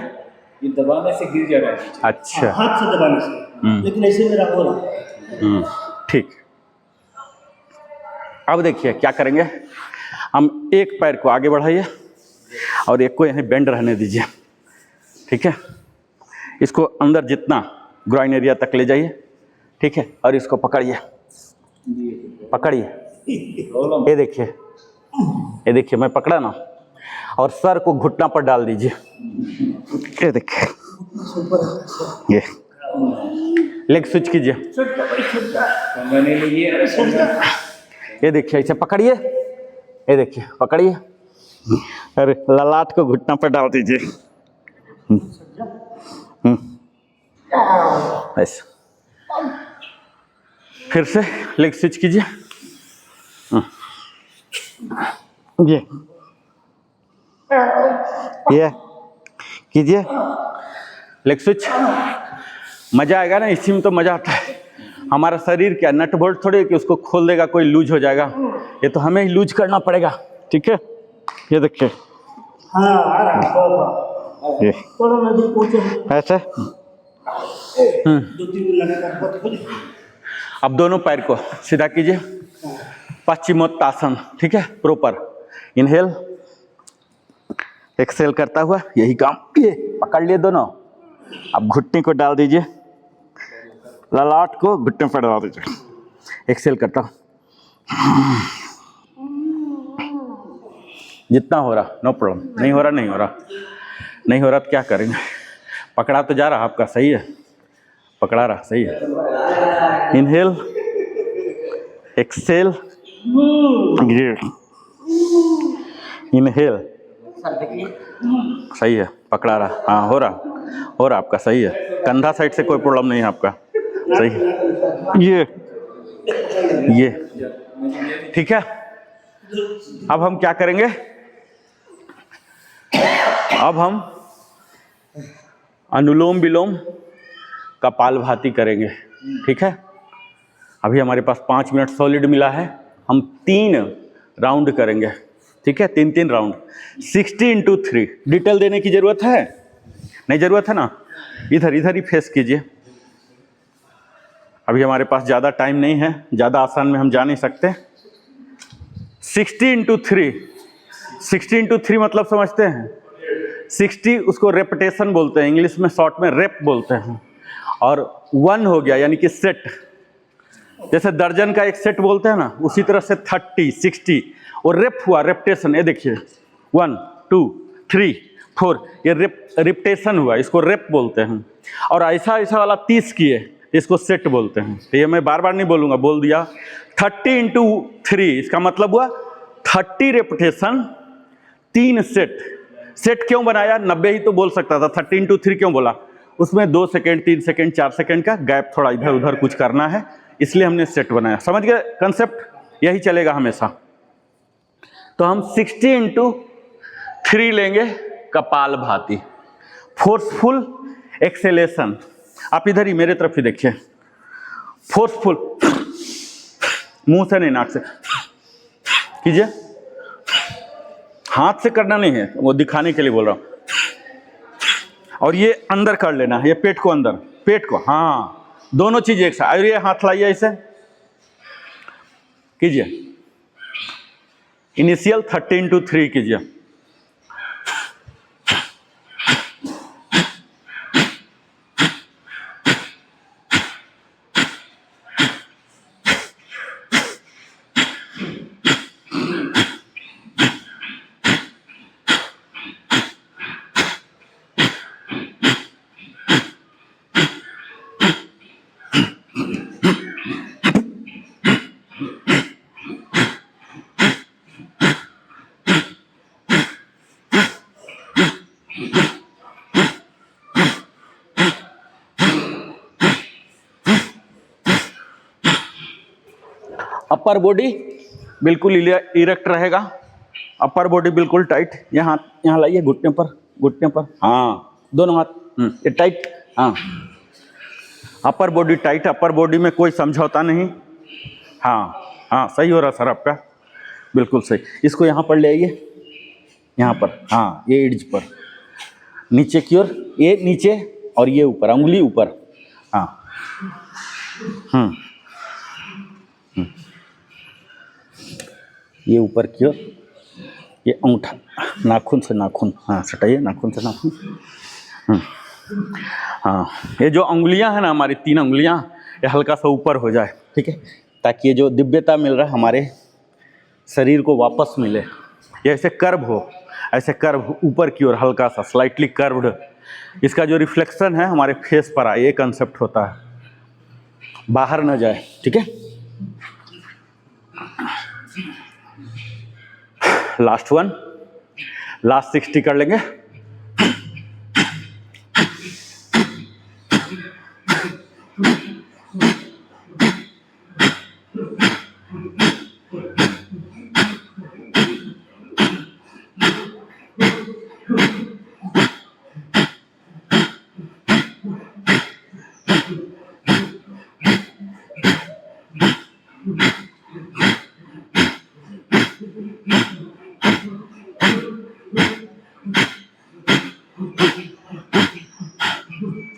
ये दबाने से गिर जा रहा है। अच्छा, हाथ से दबाने से, लेकिन ऐसे मेरा हो रहा है। ठीक। अब देखिए क्या करेंगे, हम एक पैर को आगे बढ़ाइए और एक को यहीं बेंड रहने दीजिए, ठीक है। इसको अंदर जितना ग्राइन एरिया तक ले जाइए, ठीक है, और इसको पकड़िए, पकड़िए, ये देखिए मैं पकड़ा ना, और सर को घुटना पर डाल दीजिए, ये देखिए, ये लेग स्विच कीजिए, ये देखिए इसे पकड़िए, ये देखिए पकड़िए, अरे ललाट को घुटना पर डाल दीजिए, ऐसे फिर से लेग स्विच कीजिए, ये कीजिए लेग स्विच। मजा आएगा ना, इसी में तो मजा आता है। हमारा शरीर क्या नट बोल्ट थोड़ी कि उसको खोल देगा कोई, लूज हो जाएगा, ये तो हमें ही लूज करना पड़ेगा, ठीक है। ये देखिए ये ऐसे, अब दोनों पैर को सीधा कीजिए, पश्चिमोत्तासन, ठीक है, प्रॉपर इनहेल एक्सेल करता हुआ, यही काम, ये पकड़ लिए दोनों। अब घुटने को डाल दीजिए, ललाट को घुटने पर डाल दीजिए, एक्सेल करता हूँ, जितना हो रहा नो प्रॉब्लम, नहीं हो रहा नहीं हो रहा नहीं हो रहा तो क्या करेंगे, पकड़ा तो जा रहा आपका, सही है, पकड़ा रहा, सही है। इनहेल एक्सेल, ये इनहेल, सही है, पकड़ा रहा, हाँ हो रहा आपका, सही है। कंधा साइड से कोई प्रॉब्लम नहीं है आपका, सही है। ये ठीक है। अब हम क्या करेंगे, अब हम अनुलोम विलोम कपालभाति करेंगे, ठीक है। अभी हमारे पास 5 मिनट सॉलिड मिला है, हम 3 राउंड करेंगे, ठीक है, 3 राउंड, 60 × 3। डिटेल देने की जरूरत है नहीं, जरूरत है ना, इधर ही फेस कीजिए। अभी हमारे पास ज़्यादा टाइम नहीं है, ज़्यादा आसान में हम जा नहीं सकते। 60 × 3, 60 × 3 मतलब समझते हैं, 60 उसको रेपिटेशन बोलते हैं, इंग्लिश में शॉर्ट में रेप बोलते हैं, और 1 हो गया यानी कि सेट, जैसे दर्जन का एक सेट बोलते हैं ना, उसी तरह से 30, 60 और रेप हुआ, रेपिटेशन। ये देखिए 1 2 3 4, ये रेपिटेशन हुआ, इसको रेप बोलते हैं। और ऐसा वाला 30 किए, इसको सेट बोलते हैं। तो ये मैं बार बार नहीं बोलूँगा, बोल दिया। 30 × 3 इसका मतलब हुआ 30 रेपिटेशन, 3 सेट। सेट क्यों बनाया, 90 ही तो बोल सकता था, 30 × 3 क्यों बोला, उसमें 2 सेकेंड 3 सेकेंड 4 सेकेंड का गैप थोड़ा इधर उधर कुछ करना है, इसलिए हमने सेट बनाया। समझ गए कंसेप्ट, यही चलेगा हमेशा। तो हम 60 × 3 लेंगे कपालभाति, फोर्सफुल एक्सेलेशन। आप इधर ही मेरे तरफ ही देखिए, फोर्सफुल, मुंह से नहीं नाक से कीजिए, हाथ से करना नहीं है, वो दिखाने के लिए बोल रहा हूं। और ये अंदर कर लेना है, ये पेट को अंदर, पेट को, हाँ दोनों चीज एक साथ। और ये हाथ लाइए, इसे कीजिए, इनिशियल 30 × 3 कीजिए। अपर बॉडी बिल्कुल इरेक्ट रहेगा, अपर बॉडी बिल्कुल टाइट। यहाँ लाइए, घुटने पर, हाँ दोनों हाथ, ये टाइट, हाँ upper body tight, upper body में कोई समझौता नहीं। हाँ सही हो रहा सर आपका, बिल्कुल सही। इसको यहाँ पर ले आइए, यहाँ पर, हाँ ये एड्ज पर, नीचे की ओर, ये नीचे और ये ऊपर, उंगली ऊपर, हाँ ये ऊपर की ओर, ये अंगूठा नाखून से नाखून, हाँ सटाइए, नाखून से नाखून। हाँ, ये जो उंगलियां हैं ना हमारी 3 उंगलियां, ये हल्का सा ऊपर हो जाए, ठीक है, ताकि ये जो दिव्यता मिल रहा है हमारे शरीर को वापस मिले। ये ऐसे कर्व हो, ऐसे कर्व ऊपर की ओर हल्का सा स्लाइटली कर्व्ड, इसका जो रिफ्लेक्शन है हमारे फेस पर आए, ये कंसेप्ट होता है, बाहर न जाए, ठीक है। लास्ट वन, लास्ट 60 कर लेंगे।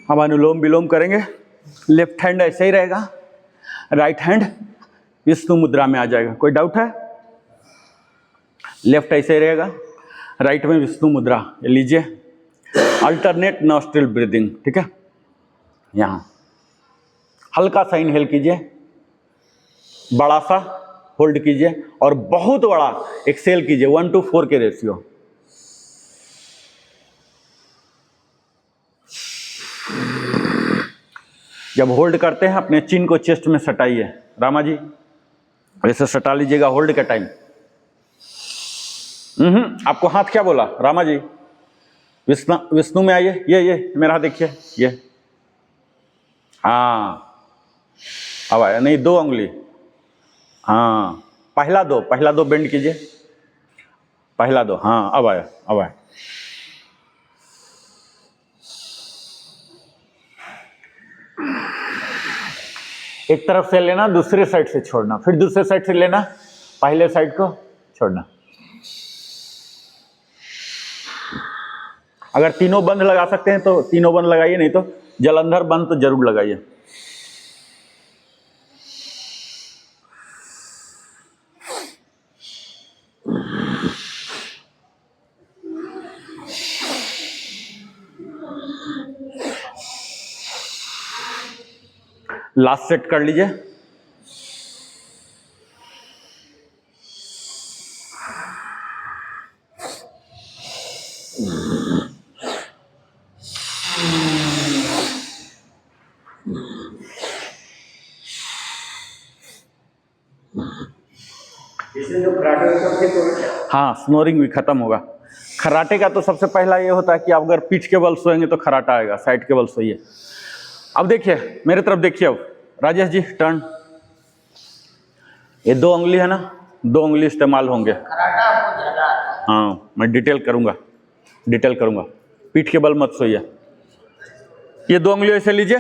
हम अनुलोम विलोम करेंगे। लेफ्ट हैंड ऐसे ही रहेगा, राइट हैंड विष्णु मुद्रा में आ जाएगा। कोई डाउट है? लेफ्ट ऐसे ही रहेगा, राइट में विष्णु मुद्रा। ये लीजिए, अल्टरनेट नॉस्ट्रिल ब्रीदिंग, ठीक है। यहाँ हल्का सा इनहेल कीजिए, बड़ा सा होल्ड कीजिए और बहुत बड़ा एक्सेल कीजिए, 1:4 के रेशियो। जब होल्ड करते हैं अपने चिन को चेस्ट में सटाइए, रामा जी वैसे सटा लीजिएगा होल्ड के टाइम। आपको हाथ क्या बोला रामा जी? विष्णु में आइए, ये मेरा हाथ देखिए, ये हाँ अब आया, नहीं 2 उंगली, हाँ पहला दो बेंड कीजिए, पहला 2, हाँ अब आया। एक तरफ से लेना, दूसरे साइड से छोड़ना, फिर दूसरे साइड से लेना, पहले साइड को छोड़ना। अगर तीनों बंद लगा सकते हैं तो तीनों बंद लगाइए, नहीं तो जलंधर बंद तो जरूर लगाइए। लास्ट सेट कर लीजिए। इसमें जो कराटे होते हैं तो हाँ, स्नोरिंग भी खत्म होगा। खराटे का तो सबसे पहला ये होता है कि आप अगर पीठ के बल सोएंगे तो खराटा आएगा, साइड के बल सोइए। अब देखिए मेरे तरफ देखिए, अब राजेश जी टर्न। ये 2 उंगली है ना, 2 उंगली इस्तेमाल होंगे। हाँ मैं डिटेल करूँगा। पीठ के बल मत सोइए। ये 2 उंगली ऐसे लीजिए,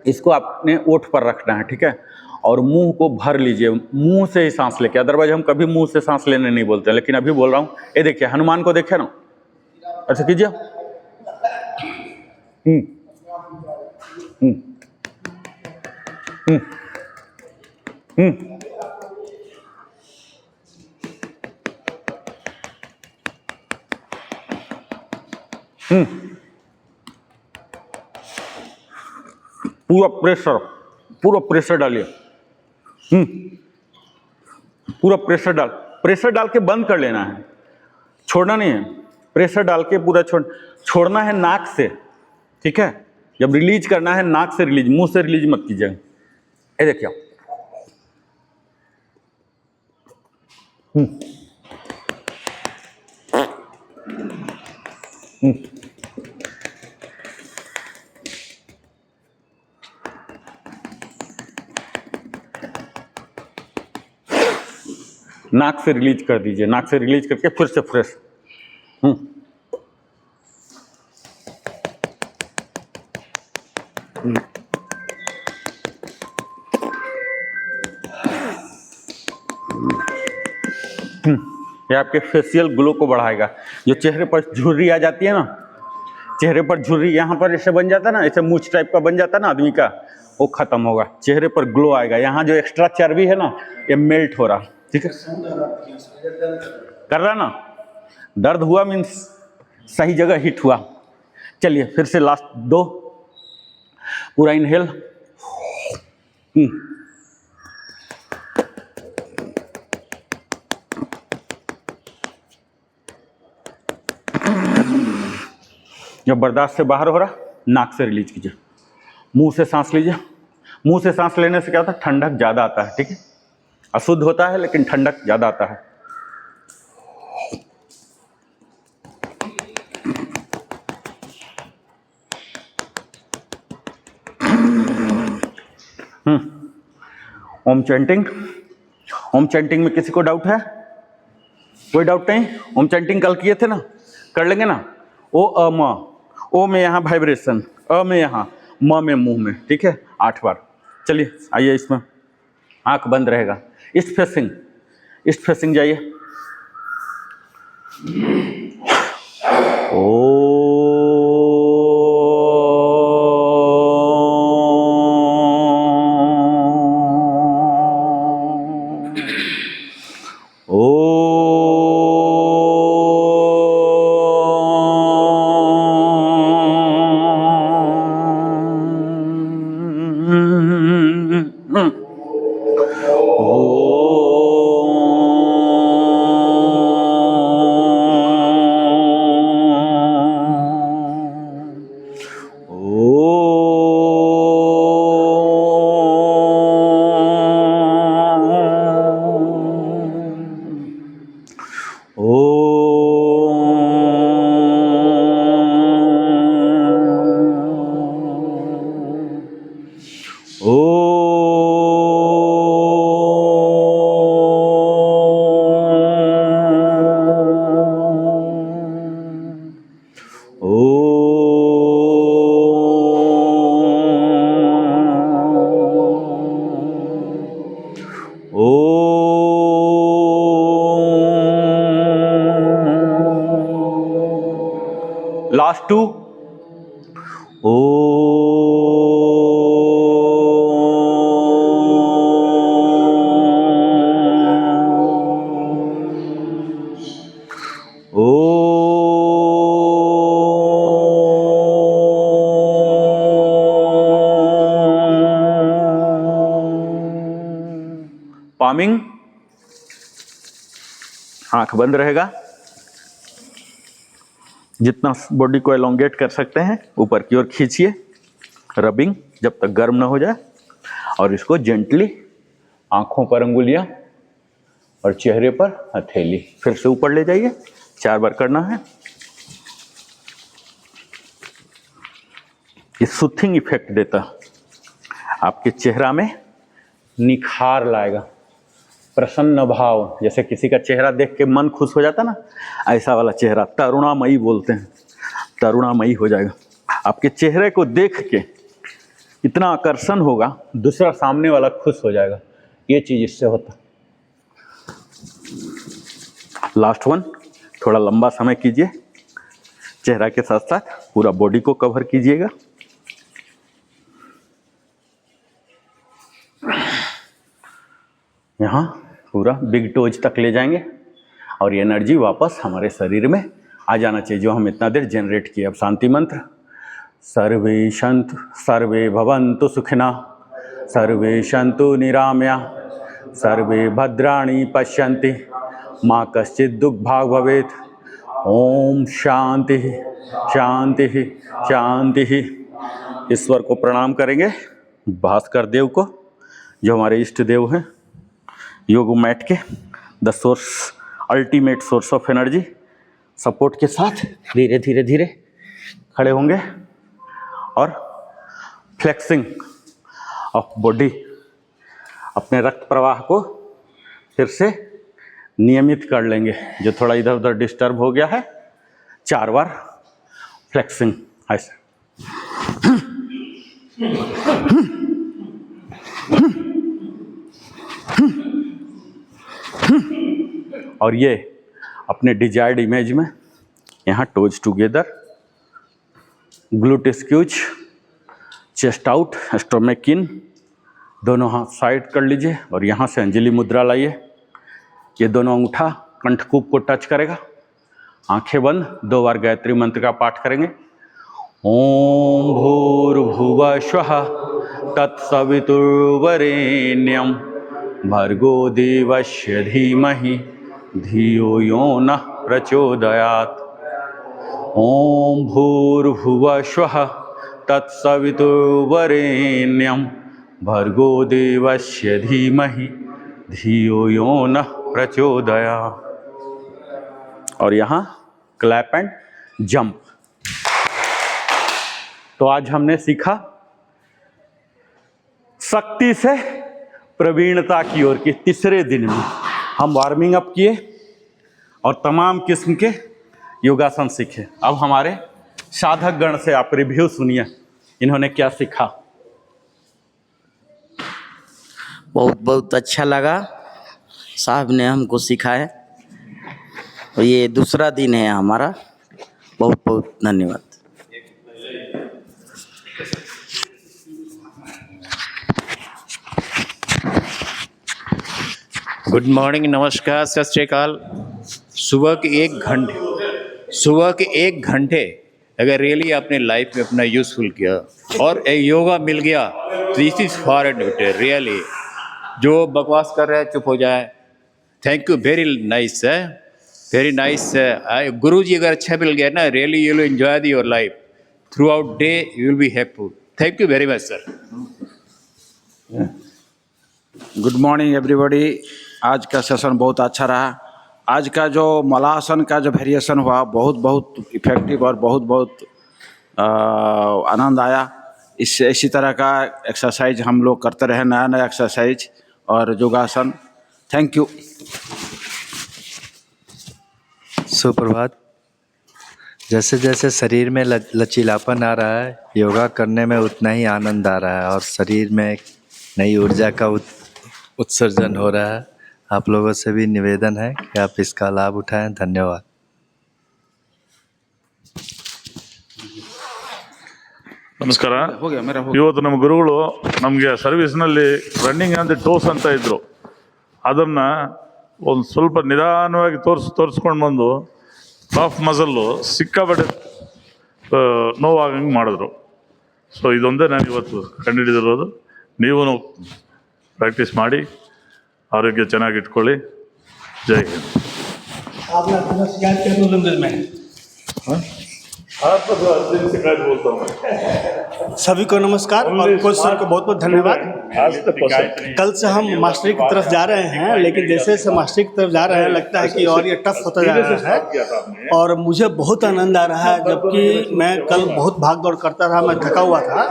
इसको आपने ओठ पर रखना है, ठीक है, और मुंह को भर लीजिए, मुंह से ही सांस लेके। अदरवाइज हम कभी मुंह से सांस लेने नहीं बोलते, लेकिन अभी बोल रहा हूँ। ये देखिए हनुमान को देखे ना, ऐसे कीजिए। पूरा प्रेशर डालिए। पूरा प्रेशर डाल के बंद कर लेना है, छोड़ना नहीं है। प्रेशर डाल के पूरा छोड़ना है नाक से, ठीक है। जब रिलीज करना है नाक से रिलीज, मुंह से रिलीज मत कीजिए। ये देखिए नाक से रिलीज कर दीजिए, नाक से रिलीज करके फिर से फ्रेश। ये आपके फेशियल ग्लो को बढ़ाएगा। जो चेहरे पर झुर्री आ जाती है ना, चेहरे पर झुर्री यहाँ पर ऐसे बन जाता है ना, ऐसे मूछ टाइप का बन जाता है ना आदमी का, वो खत्म होगा। चेहरे पर ग्लो आएगा। यहाँ जो एक्स्ट्रा चर्बी है ना, ये मेल्ट हो रहा, ठीक है। ठीक है, कर रहा ना, दर्द हुआ मीन्स सही जगह हिट हुआ। चलिए फिर से लास्ट 2, पूरा इनहेल, जब बर्दाश्त से बाहर हो रहा नाक से रिलीज कीजिए, मुंह से सांस लीजिए। मुंह से सांस लेने से क्या होता है, ठंडक ज़्यादा आता है, ठीक है, अशुद्ध होता है लेकिन ठंडक ज़्यादा आता है। ओम चैंटिंग, ओम चैंटिंग में किसी को डाउट है? कोई डाउट नहीं? ओम चैंटिंग कल किए थे ना, कर लेंगे ना। ओ अ म, ओ में यहाँ वाइब्रेशन, अ में यहाँ, म में मुंह में, ठीक है, 8 बार। चलिए आइए, इसमें आंख बंद रहेगा, ईस्ट फेसिंग, ईस्ट फेसिंग जाइए। लास्ट 2, पामिंग, आंख बंद रहेगा। जितना बॉडी को एलोंगेट कर सकते हैं ऊपर की ओर खींचिए, रबिंग जब तक गर्म ना हो जाए, और इसको जेंटली आंखों पर अंगुलियां और चेहरे पर हथेली, फिर से ऊपर ले जाइए, 4 बार करना है। ये सूथिंग इफेक्ट देता, आपके चेहरा में निखार लाएगा, प्रसन्न भाव, जैसे किसी का चेहरा देख के मन खुश हो जाता ना, ऐसा वाला चेहरा, तरुणामयी बोलते हैं, तरुणामयी हो जाएगा। आपके चेहरे को देख के इतना आकर्षण होगा, दूसरा सामने वाला खुश हो जाएगा, ये चीज इससे होता। लास्ट 1, थोड़ा लंबा समय कीजिए, चेहरा के साथ साथ पूरा बॉडी को कवर कीजिएगा। यहाँ पूरा बिग टोज तक ले जाएंगे और ये एनर्जी वापस हमारे शरीर में आ जाना चाहिए जो हम इतना देर जनरेट किए। अब शांति मंत्र, सर्वे सन्तु सर्वे भवन्तु सुखिनः, सर्वे सन्तु निरामया, सर्वे भद्राणि पश्यन्ति, माँ कश्चित् दुःखभाग् भवेत्। ओम शांति शांति शांति। ईश्वर को प्रणाम करेंगे, भास्कर देव को जो हमारे इष्ट देव हैं, योग मैट के the source, ultimate source of energy. Support के साथ धीरे धीरे धीरे खड़े होंगे और फ्लेक्सिंग ऑफ बॉडी, अपने रक्त प्रवाह को फिर से नियमित कर लेंगे। जो थोड़ा इधर उधर डिस्टर्ब हो गया है, 4 बार फ्लेक्सिंग ऐसे। और ये अपने डिजायर्ड इमेज में यहाँ toes together, glute squeeze, chest out, stomach in, दोनों हाथ साइड कर लीजिए और यहाँ से अंजलि मुद्रा लाइए। ये दोनों अंगूठा कंठकूप को टच करेगा। आंखें बंद, 2 बार गायत्री मंत्र का पाठ करेंगे। ओम भूर्भुवः स्वः तत्सवितुर्वरेण्यं भर्गो देवस्य धीमहि धियो यो नः प्रचोदयात्। ओम भूर्भुवः स्वः तत्सवितुर्वरेण्यं भर्गो देवस्य धीमहि धियो यो नः प्रचोदयात्। और यहाँ क्लैप एंड जंप। तो आज हमने सीखा शक्ति से प्रवीणता की ओर की। तीसरे दिन में हम वार्मिंग अप किए और तमाम किस्म के योगासन सीखे। अब हमारे साधक गण से आप रिव्यू सुनिए, इन्होंने क्या सीखा। बहुत बहुत अच्छा लगा, साहब ने हमको सिखाया। और ये दूसरा दिन है हमारा। बहुत बहुत धन्यवाद। गुड मॉर्निंग, नमस्कार, सत श्री अकाल। सुबह के 1 घंटे अगर रियली आपने लाइफ में अपना यूज़फुल किया और एक योगा मिल गया, this is for admitted really. जो बकवास कर रहे हैं चुप हो जाए। थैंक यू, वेरी नाइस है, वेरी नाइस है। गुरु जी अगर अच्छा मिल गया ना, really you will enjoy your life through out day, you will be happy. Thank you very much sir. Good morning everybody. आज का सेशन बहुत अच्छा रहा। आज का जो मलासन का जो वेरिएशन हुआ बहुत इफेक्टिव और बहुत आनंद आया। इससे इसी तरह का एक्सरसाइज हम लोग करते रहे, नया एक्सरसाइज और योगासन। Thank you. सुप्रभात। जैसे जैसे शरीर में लचीलापन आ रहा है, योगा करने में उतना ही आनंद आ रहा है और शरीर में एक नई ऊर्जा का उत्सर्जन हो रहा है। आप लोगों से भी निवेदन है कि आप इसका लाभ उठाएं। धन्यवाद। ನಮಸ್ಕಾರ. मेरा हो ಇವತ್ತು ನಮ್ಮ ಗುರುಗಳು ನಮಗೆ ಸರ್ವಿಸ್ನಲ್ಲಿ ರನ್ನಿಂಗ್ ಅಂತ ಟೋಸ್ ಅಂತ ಇದ್ರು. ಅದನ್ನು ಒಂದು ಸ್ವಲ್ಪ ನಿಧಾನವಾಗಿ ತೋರಿಸ್ಕೊಂಡು ಬಂದು ಕಾಫ್ ಮಸಲ್ಲು ಸಿಕ್ಕಾಪಟ್ಟೆ ನೋವಾಗಂಗೆ ಮಾಡಿದ್ರು. ಸೊ ಇದೊಂದೇ ನಾನು ಇವತ್ತು ಕಂಡುಹಿಡಿದಿರೋದು. ನೀವು ಪ್ರಾಕ್ಟೀಸ್ ಮಾಡಿ ಆರೋಗ್ಯ ಚೆನ್ನಾಗಿ ಇಟ್ಕೊಳ್ಳಿ. ಜೈ ಹಿಂದ್. आपने अपना शिकायत किया तो लंदन में सभी को नमस्कार और कोच सर को बहुत बहुत धन्यवाद। कल से हम मास्टरी की तरफ जा रहे हैं, लेकिन जैसे जैसे मास्टरी की तरफ जा रहे हैं लगता है कि और ये टफ होता जा रहा है और मुझे बहुत आनंद आ रहा है। जबकि मैं कल बहुत भाग दौड़ करता रहा, मैं थका हुआ था।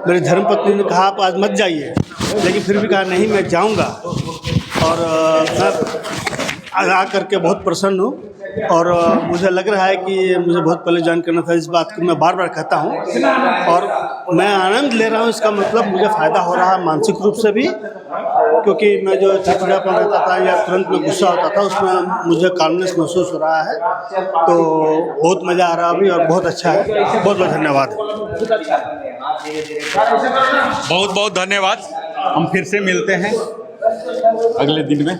मेरी धर्मपत्नी ने कहा आप आज मत जाइए, लेकिन फिर भी कहा नहीं मैं जाऊँगा। और मैं आ करके बहुत प्रसन्न हूँ और मुझे लग रहा है कि मुझे बहुत पहले ज्वाइन करना था। इस बात को मैं बार बार कहता हूँ और मैं आनंद ले रहा हूँ। इसका मतलब मुझे फ़ायदा हो रहा है मानसिक रूप से भी, क्योंकि मैं जो चिड़चिड़ापन रहता था या तुरंत में गुस्सा होता था उसमें मुझे कामनेस महसूस हो रहा है। तो बहुत मज़ा आ रहा है अभी और बहुत अच्छा है। बहुत बहुत धन्यवाद। बहुत बहुत धन्यवाद। हम फिर से मिलते हैं अगले दिन में।